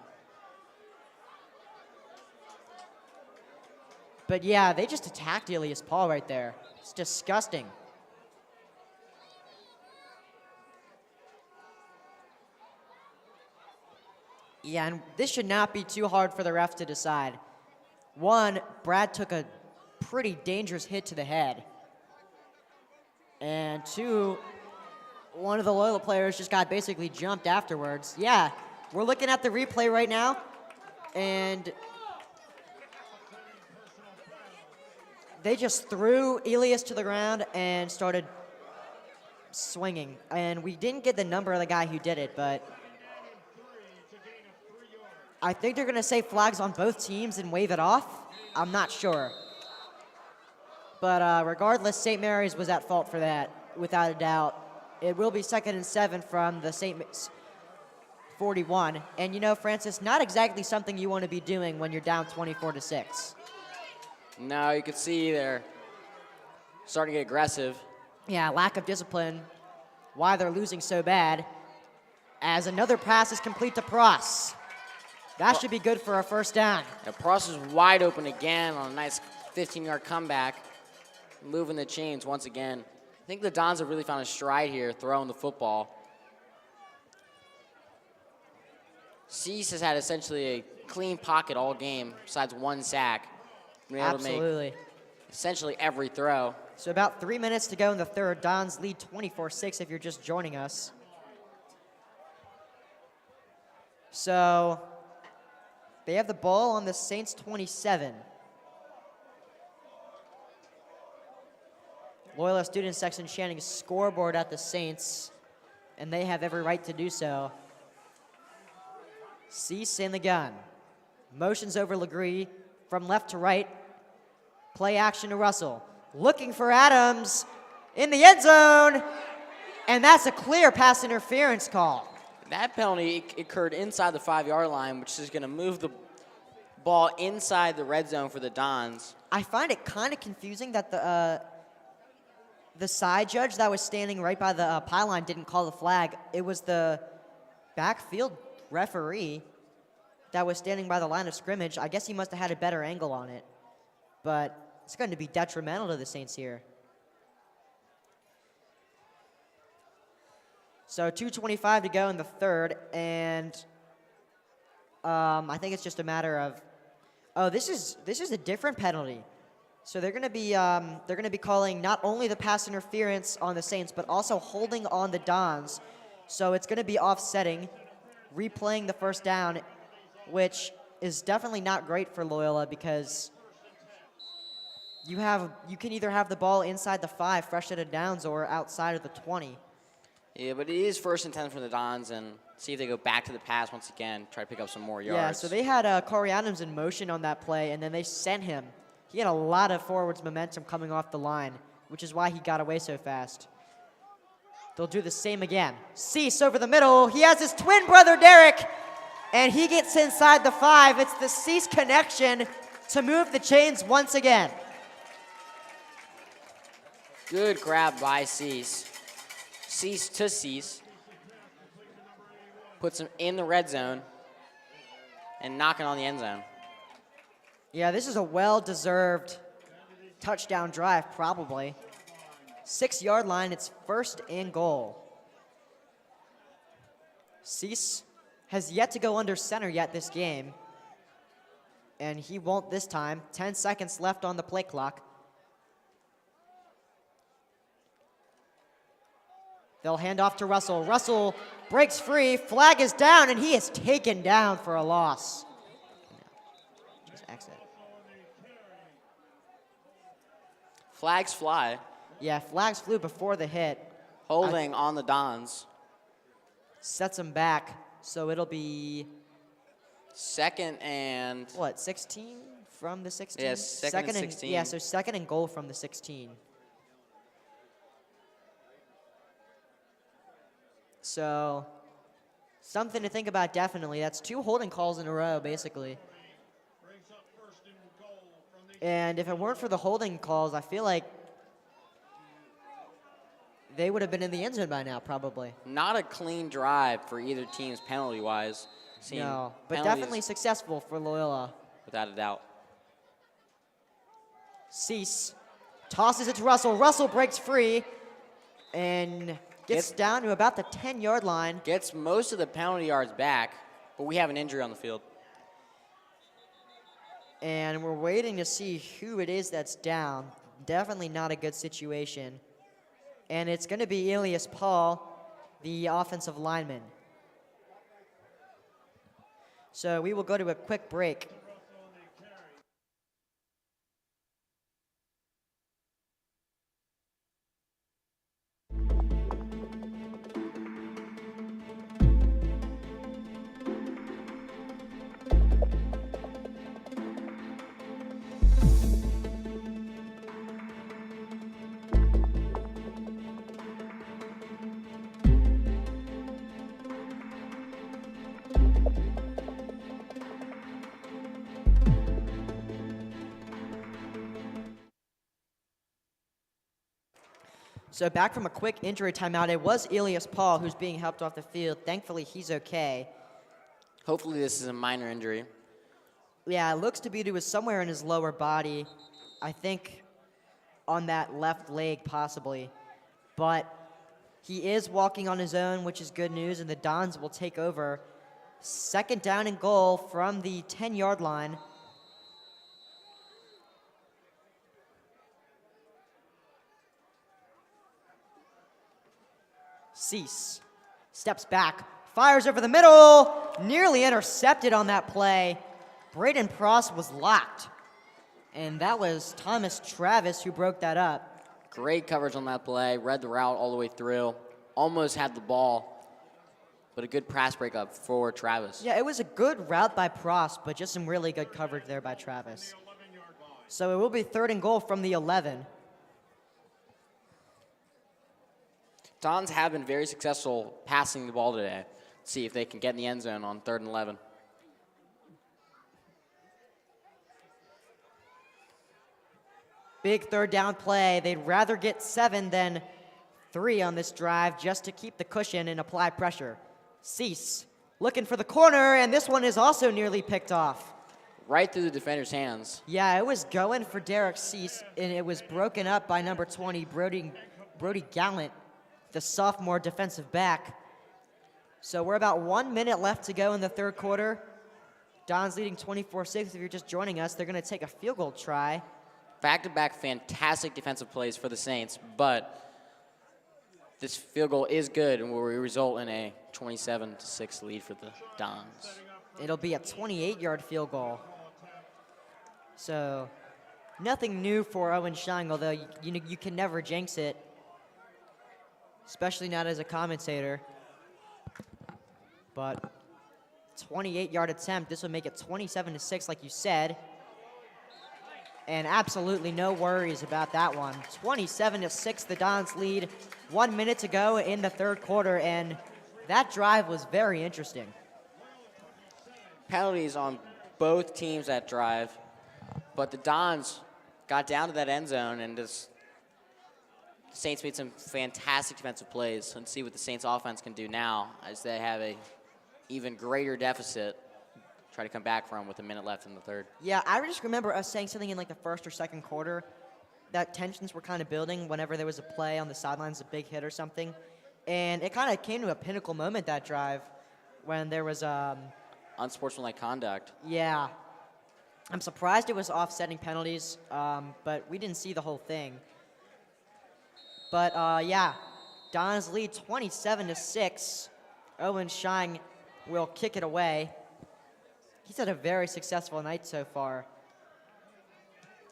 But yeah, they just attacked Elias Paul right there. It's disgusting. Yeah, and this should not be too hard for the ref to decide. 1, Brad took a pretty dangerous hit to the head. And 2, one of the Loyola players just got basically jumped afterwards. Yeah, we're looking at the replay right now. And They just threw Elias to the ground and started swinging. And we didn't get the number of the guy who did it, but I think they're going to say flags on both teams and wave it off. I'm not sure. But regardless, St. Mary's was at fault for that, without a doubt. It will be 2nd and 7 from the St. 41. And you know, Francis, not exactly something you want to be doing when you're down 24-6. No, you can see they're starting to get aggressive. Yeah, lack of discipline. Why they're losing so bad. As another pass is complete to Pross. That should be good for a first down. Now, Pross is wide open again on a nice 15-yard comeback. Moving the chains once again. I think the Dons have really found a stride here throwing the football. Cease has had essentially a clean pocket all game besides one sack. Been able to Absolutely. make essentially every throw. So about 3 minutes to go in the third. Dons lead 24-6 if you're just joining us. So they have the ball on the Saints 27. Loyola student section chanting scoreboard at the Saints, and they have every right to do so. Cease in the gun. Motions over Legree from left to right. Play action to Russell. Looking for Adams in the end zone, and that's a clear pass interference call. That penalty occurred inside the 5-yard line, which is going to move the ball inside the red zone for the Dons. I find it kind of confusing that the side judge that was standing right by the pylon didn't call the flag. It was the backfield referee that was standing by the line of scrimmage. I guess he must have had a better angle on it. But it's going to be detrimental to the Saints here. So 2:25 to go in the third, and I think it's just a matter of, oh, this is a different penalty. So they're going to be calling not only the pass interference on the Saints, but also holding on the Dons. So it's going to be offsetting, replaying the first down, which is definitely not great for Loyola because you can either have the ball inside the 5, fresh out of downs, or outside of the 20. Yeah, but it is 1st and 10 for the Dons, and see if they go back to the pass once again, try to pick up some more yards. Yeah, so they had Corey Adams in motion on that play, and then they sent him. He had a lot of forwards momentum coming off the line, which is why he got away so fast. They'll do the same again. Cease over the middle. He has his twin brother, Derek, and he gets inside the 5. It's the Cease connection to move the chains once again. Good grab by Cease. Cease to Cease. Puts him in the red zone and knocking on the end zone. Yeah, this is a well-deserved touchdown drive, probably. 6-yard line, it's 1st and goal. Cease has yet to go under center yet this game, and he won't this time. 10 seconds left on the play clock. They'll hand off to Russell. Russell breaks free, flag is down, and he is taken down for a loss. Just exit. Flags fly. Yeah, flags flew before the hit. Holding on the Dons. Sets him back, so it'll be, 2nd and... what, 16 from the 16? Yes, second and 16. Yeah, so 2nd and goal from the 16. So, something to think about definitely. That's 2 holding calls in a row, basically. And if it weren't for the holding calls, I feel like they would have been in the end zone by now, probably. Not a clean drive for either team's penalty-wise. No, but penalties, definitely successful for Loyola. without a doubt. Cease tosses it to Russell. Russell breaks free and gets down to about the 10-yard line. Gets most of the penalty yards back, but we have an injury on the field. And we're waiting to see who it is that's down. Definitely not a good situation. And it's going to be Elias Paul, the offensive lineman. So we will go to a quick break. So back from a quick injury timeout, it was Elias Paul who's being helped off the field. Thankfully, he's okay. Hopefully this is a minor injury. Yeah, it looks to be to somewhere in his lower body. I think on that left leg, possibly. But he is walking on his own, which is good news, and the Dons will take over. Second down and goal from the 10-yard line. Cease steps back, fires over the middle, nearly intercepted on that play. Braden Pross was locked, and that was Thomas Travis who broke that up. Great coverage on that play, read the route all the way through, almost had the ball, but a good pass breakup for Travis. Yeah, it was a good route by Pross, but just some really good coverage there by Travis. So it will be third and goal from the 11. Dons have been very successful passing the ball today. Let's see if they can get in the end zone on 3rd and 11. Big third down play. They'd rather get 7 than 3 on this drive just to keep the cushion and apply pressure. Cease looking for the corner, and this one is also nearly picked off. Right through the defender's hands. Yeah, it was going for Derek Cease, and it was broken up by number 20, Brody Gallant, the sophomore defensive back. So we're about 1 minute left to go in the third quarter. Don's leading 24-6. If you're just joining us, they're going to take a field goal try. Back-to-back fantastic defensive plays for the Saints, but this field goal is good and will result in a 27-6 lead for the Dons. It'll be a 28-yard field goal. So nothing new for Owen Shang, although you can never jinx it, especially not as a commentator. But 28-yard attempt. This would make it 27-6, like you said. And absolutely no worries about that one. 27-6, the Dons lead. 1 minute to go in the third quarter, and that drive was very interesting. Penalties on both teams that drive, but the Dons got down to that end zone, and the Saints made some fantastic defensive plays. Let's see what the Saints offense can do now as they have a even greater deficit. Try to come back from with a minute left in the third. Yeah, I just remember us saying something in like the first or second quarter that tensions were kind of building whenever there was a play on the sidelines, a big hit or something. And it kind of came to a pinnacle moment that drive when there was unsportsmanlike conduct. Yeah. I'm surprised it was offsetting penalties, but we didn't see the whole thing. But yeah, Dons lead 27-6. Owen Shang will kick it away. He's had a very successful night so far,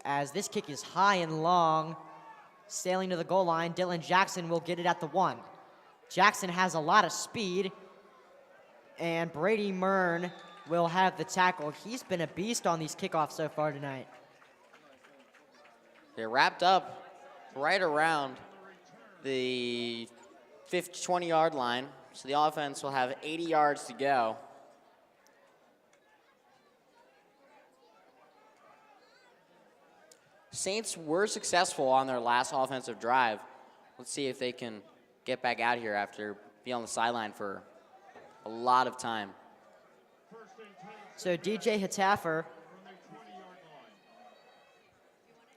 as this kick is high and long. Sailing to the goal line, Dylan Jackson will get it at the 1. Jackson has a lot of speed, and Brady Mern will have the tackle. He's been a beast on these kickoffs so far tonight. They're wrapped up right around the 20-yard line, so the offense will have 80 yards to go. Saints were successful on their last offensive drive. Let's see if they can get back out here after being on the sideline for a lot of time. So DJ Hittaffer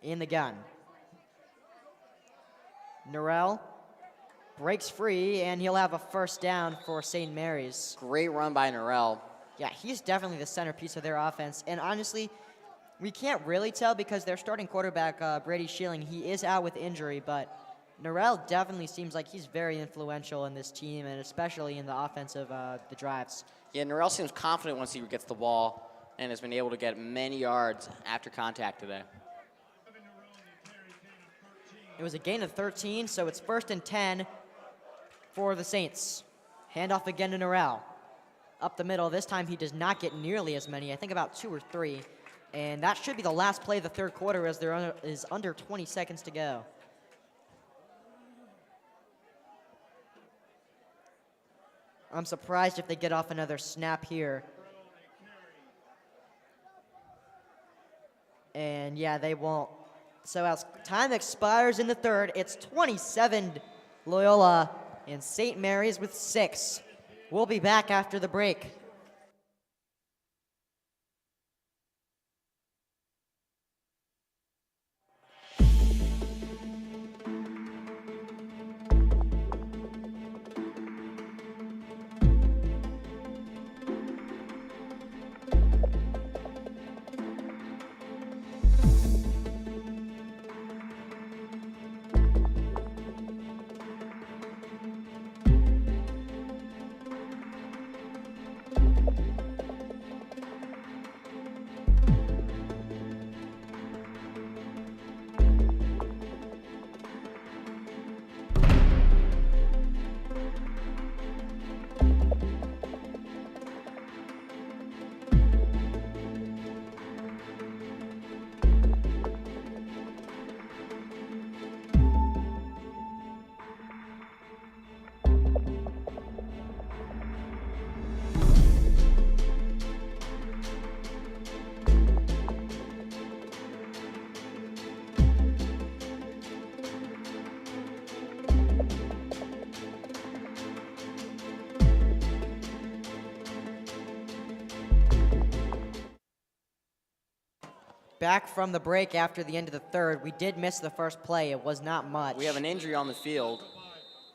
in the gun. Norrell breaks free, and he'll have a first down for St. Mary's. Great run by Norrell. Yeah, he's definitely the centerpiece of their offense. And honestly, we can't really tell because their starting quarterback, Brady Schilling, he is out with injury, but Norrell definitely seems like he's very influential in this team, and especially in the offensive the drives. Yeah, Norrell seems confident once he gets the ball and has been able to get many yards after contact today. It was a gain of 13, so it's 1st and 10 for the Saints. Handoff again to Norrell. Up the middle. This time he does not get nearly as many. I think about 2 or 3. And that should be the last play of the third quarter as there is under 20 seconds to go. I'm surprised if they get off another snap here. And yeah, they won't. So as time expires in the third, it's 27 Loyola and St. Mary's with 6. We'll be back after the break. Back from the break after the end of the third. We did miss the first play. It was not much. We have an injury on the field.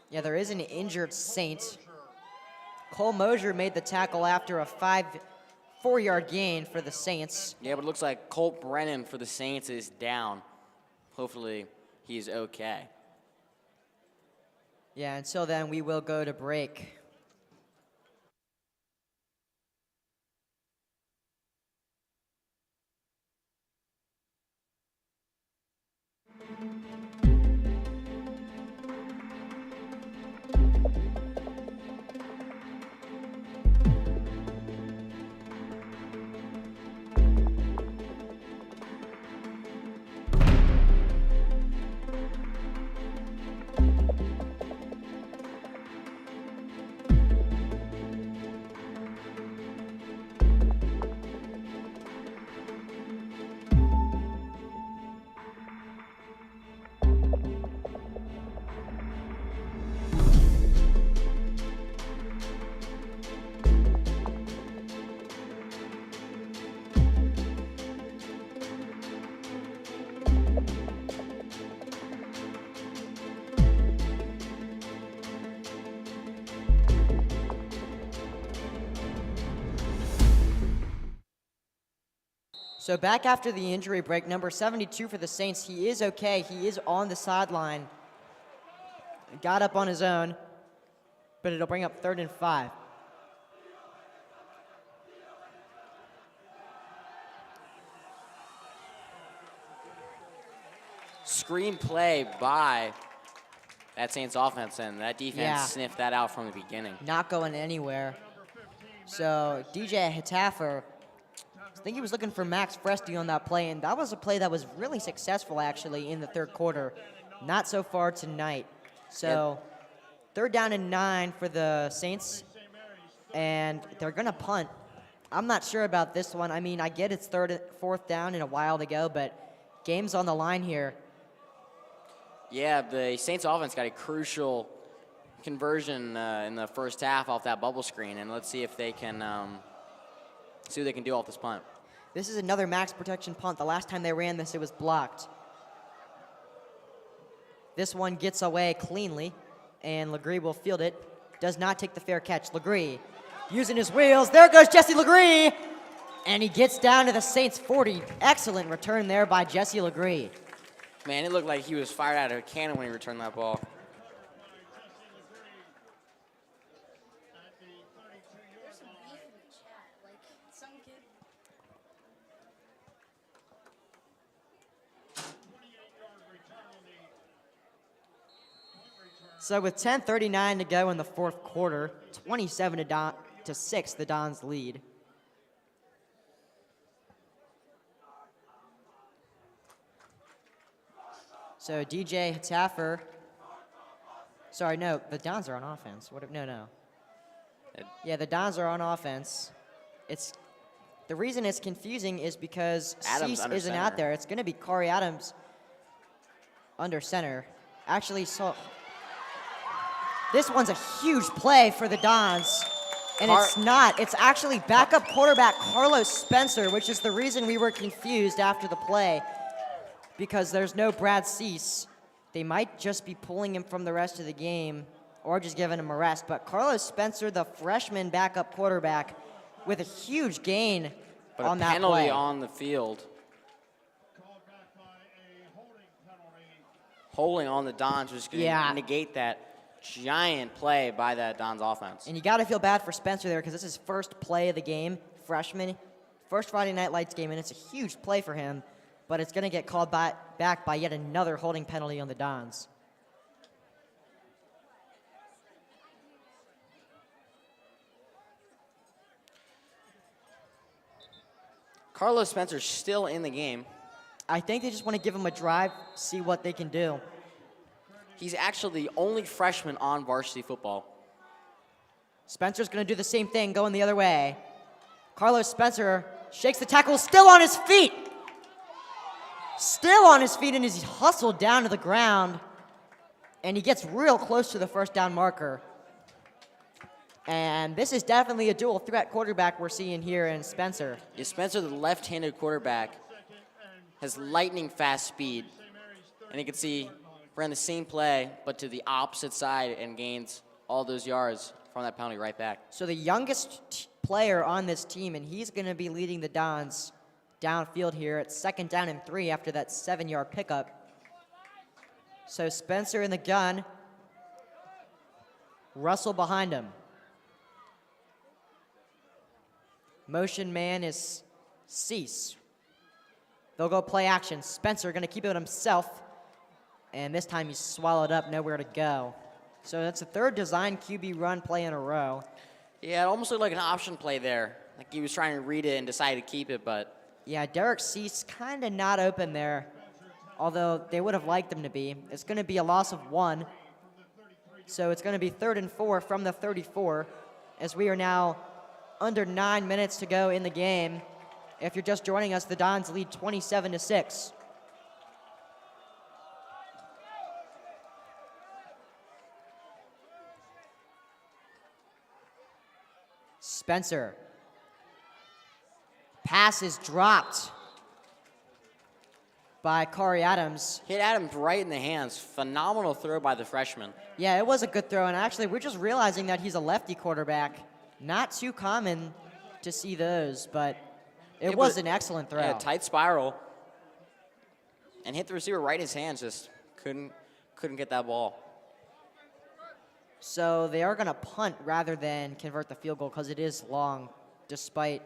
Yeah, there is an injured Saint. Cole Mosier made the tackle after a 4-yard gain for the Saints. Yeah, but it looks like Colt Brennan for the Saints is down. Hopefully he's okay. Yeah, until then, we will go to break. So back after the injury break, number 72 for the Saints, he is okay. He is on the sideline. Got up on his own, but it'll bring up 3rd and 5. Screenplay by that Saints offense, and that defense sniffed that out from the beginning. Not going anywhere. So DJ Hittaffer, I think he was looking for Max Fresti on that play, and that was a play that was really successful, actually, in the third quarter. Not so far tonight. So 3rd down and 9 for the Saints, and they're going to punt. I'm not sure about this one. I mean, I get it's 4th down and a while to go, but game's on the line here. Yeah, the Saints offense got a crucial conversion in the first half off that bubble screen, and let's see if they can see what they can do off this punt. This is another max protection punt. The last time they ran this, it was blocked. This one gets away cleanly, and Legree will field it. Does not take the fair catch. Legree using his wheels. There goes Jesse Legree, and he gets down to the Saints 40. Excellent return there by Jesse Legree. Man, it looked like he was fired out of a cannon when he returned that ball. So with 10:39 to go in the fourth quarter, 27-6, the Dons lead. So DJ Hittaffer. Sorry, no, the Dons are on offense. No. Yeah, the Dons are on offense. The reason it's confusing is because Adams Cease under isn't center. out there. It's going to be Corey Adams under center. Actually, so this one's a huge play for the Dons. And it's not. It's actually backup quarterback Carlos Spencer, which is the reason we were confused after the play, because there's no Brad Cease. They might just be pulling him from the rest of the game or just giving him a rest. But Carlos Spencer, the freshman backup quarterback, with a huge gain on that penalty play. on the field. Called back by a holding penalty. Holding on the Dons was going to negate that giant play by that Dons offense. And you got to feel bad for Spencer there because this is his first play of the game, freshman, first Friday Night Lights game, and it's a huge play for him, but it's going to get called back by yet another holding penalty on the Dons. Carlos Spencer's still in the game. I think they just want to give him a drive, see what they can do. He's actually the only freshman on varsity football. Spencer's going to do the same thing, going the other way. Carlos Spencer shakes the tackle, still on his feet. Still on his feet, and he's hustled down to the ground. And he gets real close to the first down marker. And this is definitely a dual threat quarterback we're seeing here in Spencer. Yeah, Spencer, the left-handed quarterback, has lightning fast speed. And you can see ran the same play, but to the opposite side and gains all those yards from that penalty right back. So the youngest player on this team, and he's going to be leading the Dons downfield here at 2nd down and 3 after that 7-yard pickup. So Spencer in the gun. Russell behind him. Motion man is Cease. They'll go play action. Spencer going to keep it himself. And this time he's swallowed up, nowhere to go. So that's the third design QB run play in a row. Yeah, it almost looked like an option play there. Like he was trying to read it and decided to keep it, but... Yeah, Derek Cease kind of not open there, although they would have liked him to be. It's going to be a loss of 1. So it's going to be 3rd and 4 from the 34, as we are now under 9 minutes to go in the game. If you're just joining us, the Dons lead 27-6. Spencer. Pass is dropped by Corey Adams. Hit Adams right in the hands. Phenomenal throw by the freshman. Yeah, it was a good throw, and actually we're just realizing that he's a lefty quarterback. Not too common to see those, but it was an excellent throw. Yeah, tight spiral. And hit the receiver right in his hands, just couldn't get that ball. So they are going to punt rather than convert the field goal because it is long, despite.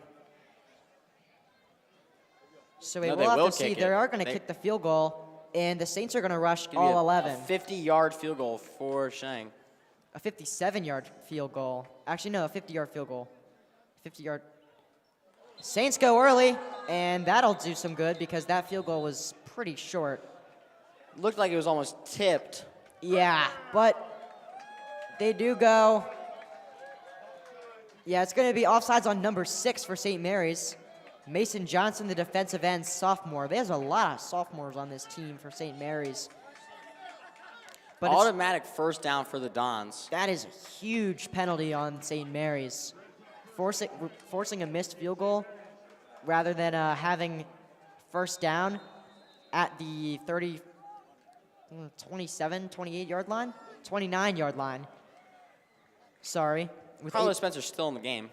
So we will have to see. They are going to kick the field goal, and the Saints are going to rush all 11. A 50-yard field goal for Shang. A 57-yard field goal. Actually, no, a 50-yard field goal. 50-yard. Saints go early, and that'll do some good because that field goal was pretty short. Looked like it was almost tipped. Yeah, but they do go. Yeah, it's going to be offsides on number 6 for St. Mary's. Mason Johnson, the defensive end, sophomore. There's a lot of sophomores on this team for St. Mary's. But automatic first down for the Dons. That is a huge penalty on St. Mary's. Forcing a missed field goal rather than having first down at the 27, 28-yard line? 29-yard line. Sorry. Carlos Spencer's still in the game.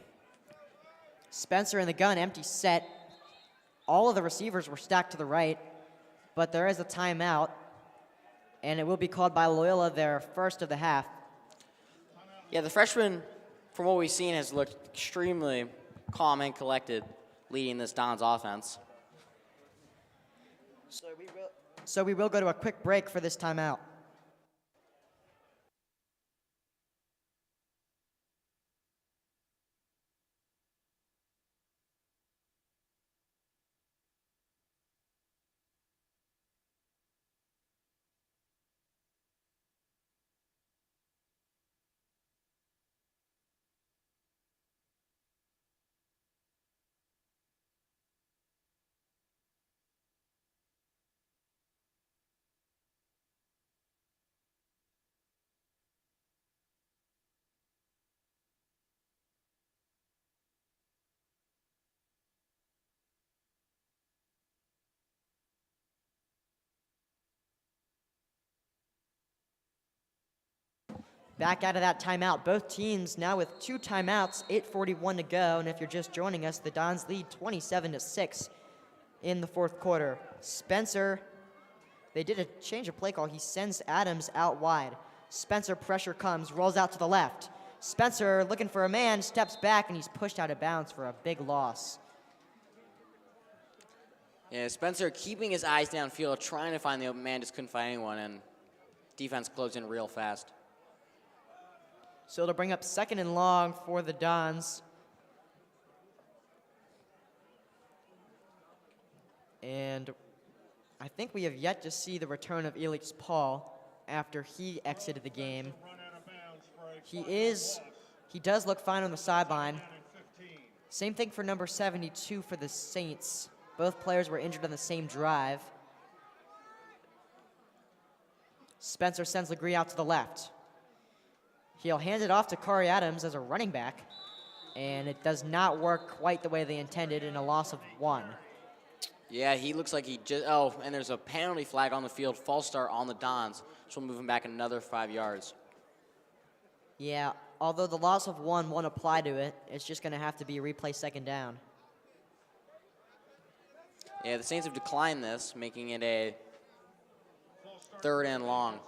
Spencer in the gun, empty set. All of the receivers were stacked to the right, but there is a timeout, and it will be called by Loyola, their first of the half. Yeah, the freshman, from what we've seen, has looked extremely calm and collected, leading this Dons offense. So we will go to a quick break for this timeout. Back out of that timeout. Both teams now with 2 timeouts, 8:41 to go. And if you're just joining us, the Dons lead 27-6 in the fourth quarter. Spencer, they did a change of play call. He sends Adams out wide. Spencer, pressure comes, rolls out to the left. Spencer, looking for a man, steps back, and he's pushed out of bounds for a big loss. Yeah, Spencer keeping his eyes downfield, trying to find the open man, just couldn't find anyone, and defense closed in real fast. So it'll bring up 2nd and long for the Dons. And I think we have yet to see the return of Elix Paul after he exited the game. He does look fine on the sideline. Same thing for number 72 for the Saints. Both players were injured on the same drive. Spencer sends Legree out to the left. He'll hand it off to Corey Adams as a running back, and it does not work quite the way they intended in a loss of 1. Yeah, he looks like he just, oh, and there's a penalty flag on the field, false start on the Dons, so we'll move him back another 5 yards. Yeah, although the loss of 1 won't apply to it, it's just going to have to be a replay 2nd down. Yeah, the Saints have declined this, making it a 3rd and long.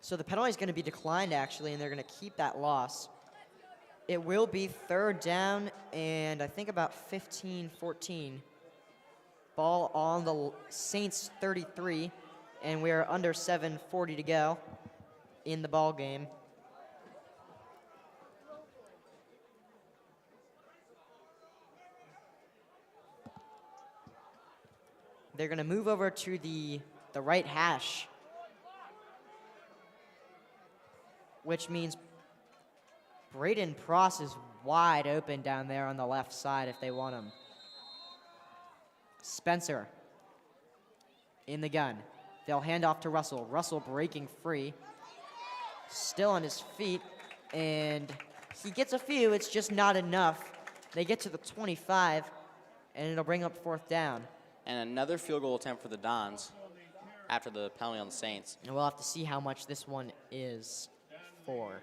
So the penalty is going to be declined, actually, and they're going to keep that loss. It will be 3rd down, and I think about 15-14. Ball on the Saints 33, and we are under 7:40 to go in the ball game. They're going to move over to the right hash, which means Braden Pross is wide open down there on the left side if they want him. Spencer in the gun. They'll hand off to Russell. Russell breaking free. Still on his feet, and he gets a few. It's just not enough. They get to the 25, and it'll bring up 4th down. And another field goal attempt for the Dons after the penalty on the Saints. And we'll have to see how much this one is for.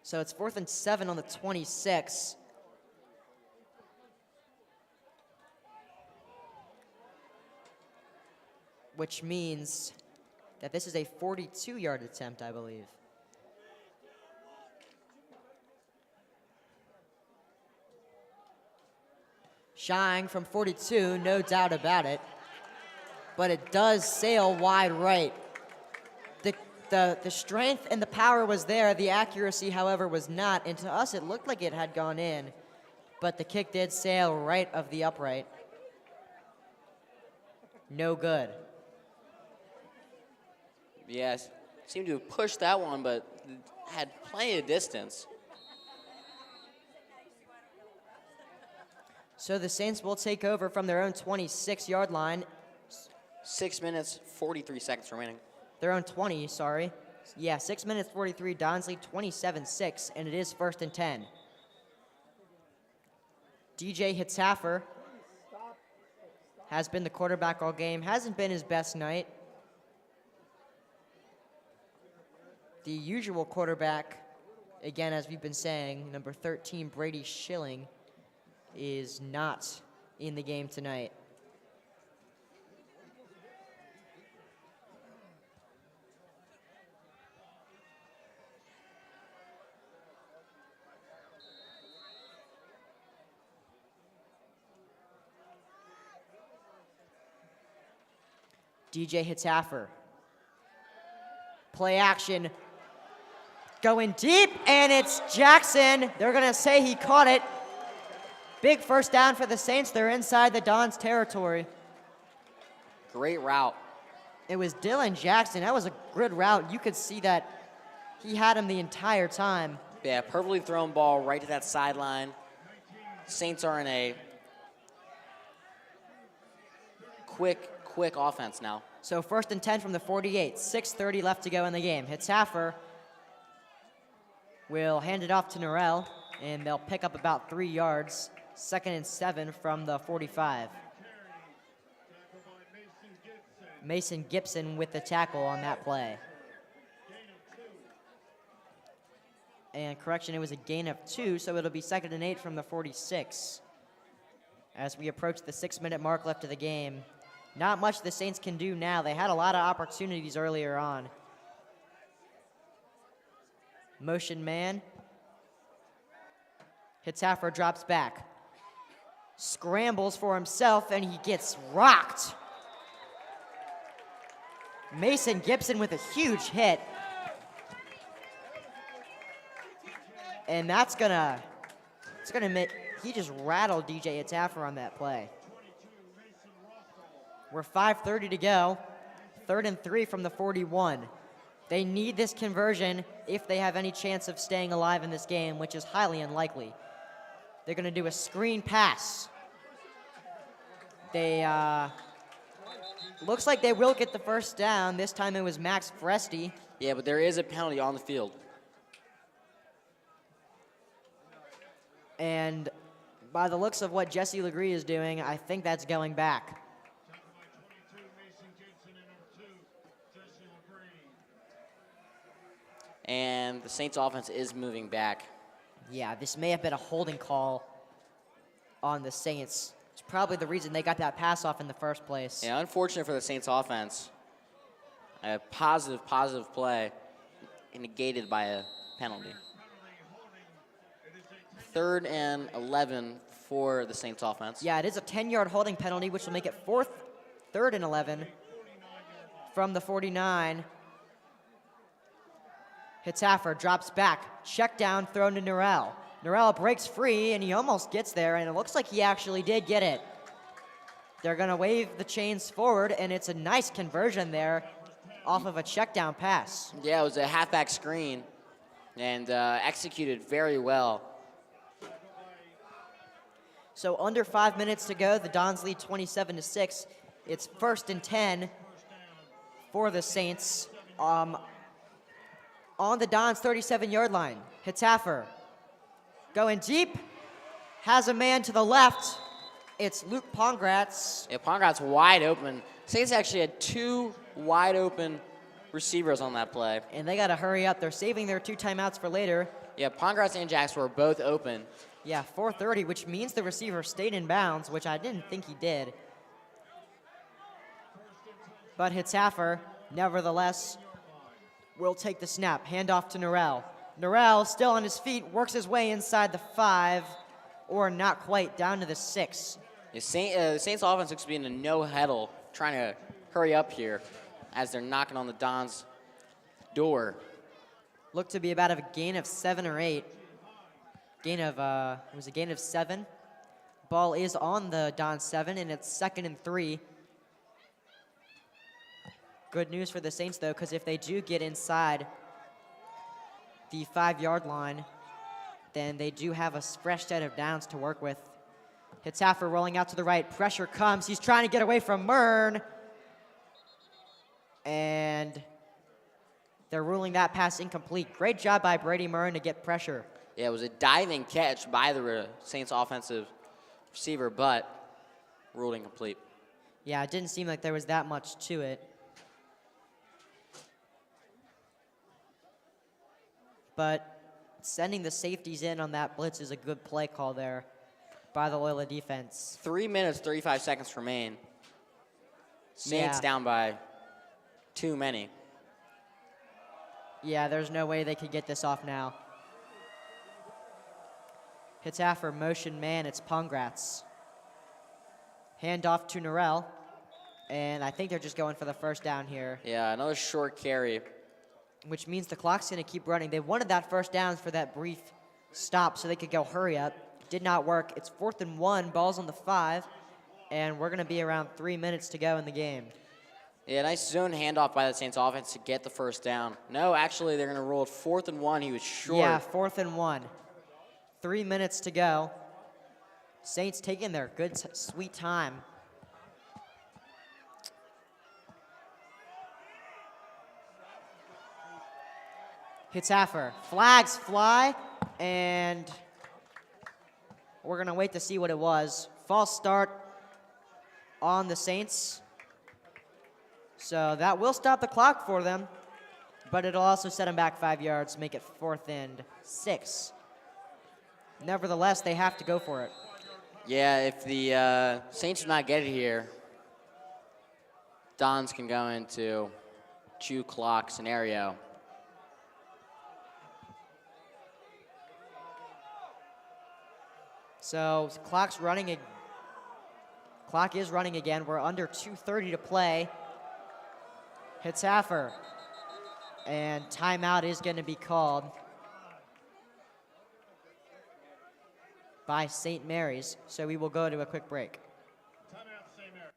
So it's 4th and 7 on the 26. Which means that this is a 42-yard attempt, I believe. Shying from 42, no doubt about it. But it does sail wide right. The strength and the power was there. The accuracy, however, was not. And to us, it looked like it had gone in. But the kick did sail right of the upright. No good. Yes, seemed to have pushed that one, but had plenty of distance. So the Saints will take over from their own 26-yard line. 6 minutes, 43 seconds remaining. Their own 20, sorry. Yeah, 6 minutes, 43. Dons lead 27-6, and it is 1st and 10. DJ Hitzhaffer has been the quarterback all game. Hasn't been his best night. The usual quarterback, again, as we've been saying, number 13, Brady Schilling, is not in the game tonight. DJ Hitzhaffer. Play action. Going deep, and it's Jackson. They're going to say he caught it. Big 1st down for the Saints. They're inside the Dons territory. Great route. It was Dylan Jackson. That was a good route. You could see that he had him the entire time. Yeah, perfectly thrown ball right to that sideline. Saints are in a quick offense now. So 1st and 10 from the 48. 6:30 left to go in the game. Hitzhaffer will hand it off to Norrell, and they'll pick up about 3 yards. 2nd and 7 from the 45. Tackle by Mason Gibson. Mason Gibson with the tackle on that play. Gain of 2. And correction, it was a gain of 2, so it'll be 2nd and 8 from the 46. As we approach the 6-minute mark left of the game. Not much the Saints can do now. They had a lot of opportunities earlier on. Motion man. Hitzhaffer drops back. Scrambles for himself, and he gets rocked. Mason Gibson with a huge hit. And it's gonna make, he just rattled DJ Hitzhaffer on that play. We're 5:30 to go. 3rd and 3 from the 41. They need this conversion if they have any chance of staying alive in this game, which is highly unlikely. They're going to do a screen pass. They, looks like they will get the first down. This time it was Max Varsity. Yeah, but there is a penalty on the field. And by the looks of what Jesse Legree is doing, I think that's going back. Tackle by 22, Mason Gibson, and number 2, Jesse LeGree. And the Saints offense is moving back. Yeah, this may have been a holding call on the Saints. It's probably the reason they got that pass off in the first place. Yeah, unfortunate for the Saints offense. A positive play negated by a penalty. 3rd and 11 for the Saints offense. Yeah, it is a 10-yard holding penalty, which will make it 3rd and 11 from the 49. Hitzhaffer drops back, check down, thrown to Norrell. Norrell breaks free, and he almost gets there, and it looks like he actually did get it. They're going to wave the chains forward, and it's a nice conversion there off of a check down pass. Yeah, it was a halfback screen and executed very well. So under 5 minutes to go, the Dons lead 27-6. It's 1st and 10 for the Saints. On the Dons' 37-yard line, Hitzhaffer going deep, has a man to the left. It's Luke Pongratz. Yeah, Pongratz wide open. Saints actually had 2 wide open receivers on that play. And they got to hurry up. They're saving their 2 timeouts for later. Yeah, Pongratz and Jax were both open. Yeah, 4:30, which means the receiver stayed in bounds, which I didn't think he did. But Hitzhaffer, nevertheless, will take the snap. Handoff to Norrell. Norrell, still on his feet, works his way inside the 5, or not quite, down to the 6. The Saints offense looks to be in a no-huddle, trying to hurry up here as they're knocking on the Dons' door. Looked to be about a gain of 7 or 8. It was a gain of 7. Ball is on the Dons' 7, and it's 2nd and 3. Good news for the Saints, though, because if they do get inside the 5-yard line, then they do have a fresh set of downs to work with. Hitzhaffer rolling out to the right. Pressure comes. He's trying to get away from Mern. And they're ruling that pass incomplete. Great job by Brady Mern to get pressure. Yeah, it was a diving catch by the Saints offensive receiver, but ruled incomplete. Yeah, it didn't seem like there was that much to it. But sending the safeties in on that blitz is a good play call there by the Loyola defense. 3 minutes, 35 seconds remain. Saints Yeah. down by too many. Yeah, there's no way they could get this off now. Hitzhaffer, motion man, it's Pongratz. Handoff to Norrell, and I think they're just going for the first down here, Yeah, another short carry. which means the clock's going to keep running. They wanted that first down for that brief stop so they could go hurry up. Did not work. It's 4th and 1, ball's on the 5, and we're going to be around 3 minutes to go in the game. Yeah, nice zone handoff by the Saints offense to get the first down. No, actually, they're going to roll it 4th and 1. He was short. Yeah, 4th and 1. 3 minutes to go. Saints taking their good, sweet time. Hitzhaffer. Flags fly, and We're going to wait to see what it was. False start on the Saints. So that will stop the clock for them, but it'll also set them back 5 yards, make it 4th and 6. Nevertheless, they have to go for it. Yeah, if the Saints do not get it here, Dons can go into chew clock scenario. So clock is running again. We're under 2:30 to play. Hitzhaffer. And timeout is going to be called by St. Mary's. So we will go to a quick break. Timeout, St. Mary.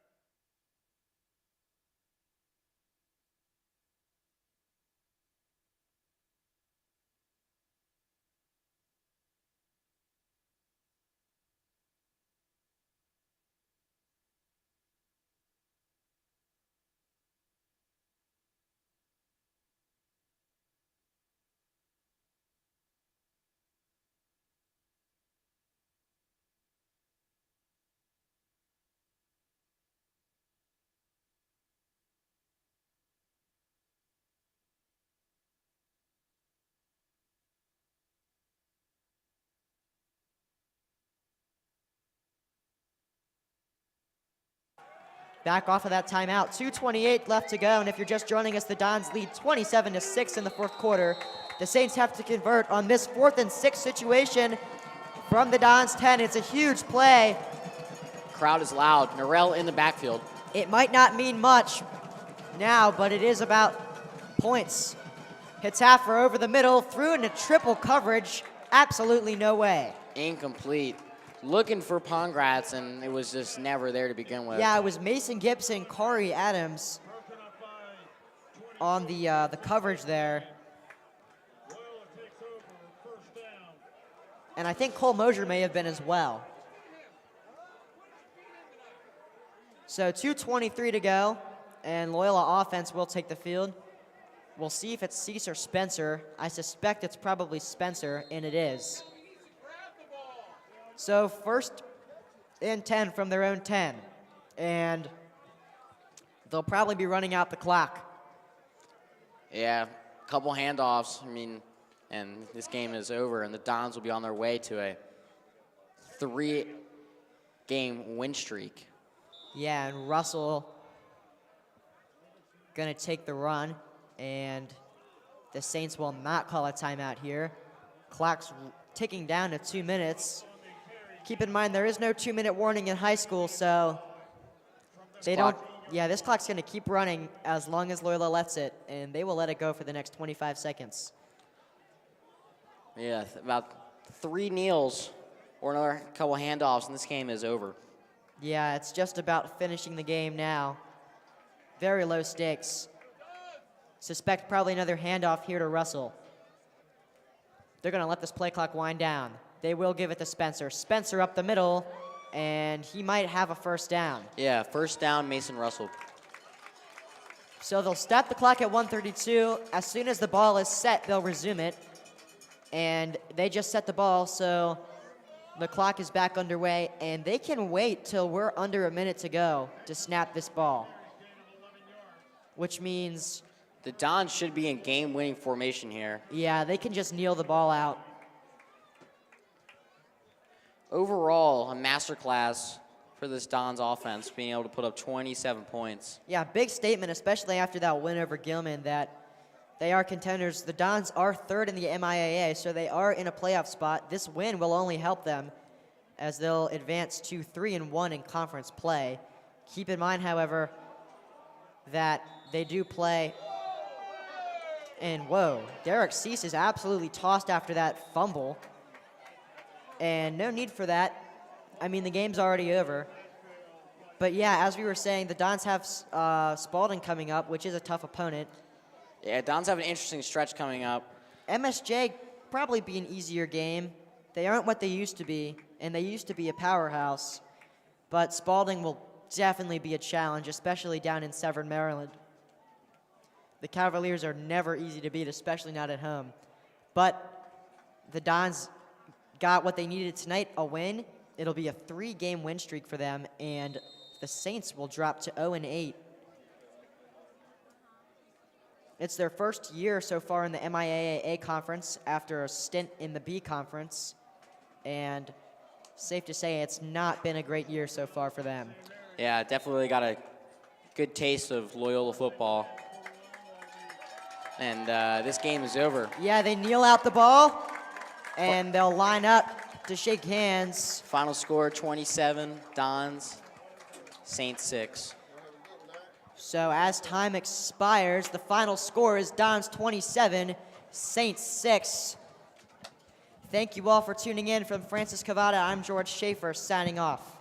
Back off of that timeout. 2:28 left to go, and if you're just joining us, the Dons lead 27-6 in the 4th quarter. The Saints have to convert on this 4th and 6 situation from the Dons 10. It's a huge play. Crowd is loud. Norell in the backfield. It might not mean much now, but it is about points. Hitzhaffer over the middle, through into triple coverage. Absolutely no way. Incomplete. Looking for Pongratz, and it was just never there to begin with. Yeah, it was Mason Gibson, Corey Adams on the coverage there. Loyola takes over, 1st down. And I think Cole Mosier may have been as well. So 2:23 to go, and Loyola offense will take the field. We'll see if it's Cease or Spencer. I suspect it's probably Spencer, and it is. So 1st and 10 from their own 10. And they'll probably be running out the clock. Yeah, a couple handoffs. I mean, and this game is over, and the Dons will be on their way to a 3-game win streak. Yeah, and Russell gonna take the run, and the Saints will not call a timeout here. Clock's ticking down to 2 minutes. Keep in mind, there is no 2-minute warning in high school, so they don't. Yeah, this clock's going to keep running as long as Loyola lets it, and they will let it go for the next 25 seconds. Yeah, about 3 kneels or another couple handoffs, and this game is over. Yeah, it's just about finishing the game now. Very low stakes. Suspect probably another handoff here to Russell. They're going to let this play clock wind down. They will give it to Spencer. Spencer up the middle, and he might have a 1st down. Yeah, 1st down, Mason Russell. So they'll stop the clock at 1:32. As soon as the ball is set, they'll resume it. And they just set the ball, so the clock is back underway, and they can wait till we're under a minute to go to snap this ball, which means, The Dons should be in game-winning formation here. yeah, they can just kneel the ball out. Overall, a masterclass for this Dons offense, being able to put up 27 points. Yeah, big statement, especially after that win over Gilman, that they are contenders. The Dons are 3rd in the MIAA, so they are in a playoff spot. This win will only help them as they'll advance to 3-1 in conference play. Keep in mind, however, that they do play. And whoa, Derek Cease is absolutely tossed after that fumble. And no need for that. I mean, the game's already over. But yeah, as we were saying, the Dons have Spalding coming up, which is a tough opponent. Yeah, Dons have an interesting stretch coming up. MSJ probably be an easier game. They aren't what they used to be, and they used to be a powerhouse. But Spalding will definitely be a challenge, especially down in Severn, Maryland. The Cavaliers are never easy to beat, especially not at home. But the Dons got what they needed tonight, a win, it'll be a 3-game win streak for them, and the Saints will drop to 0-8. It's their first year so far in the MIAA conference after a stint in the B conference, and safe to say it's not been a great year so far for them. Yeah, definitely got a good taste of Loyola football. And this game is over. Yeah, they kneel out the ball, and they'll line up to shake hands. Final score, 27, Dons, Saints 6. So as time expires, the final score is Dons 27, Saints 6. Thank you all for tuning in. From Francis Cavada, I'm George Schaefer, signing off.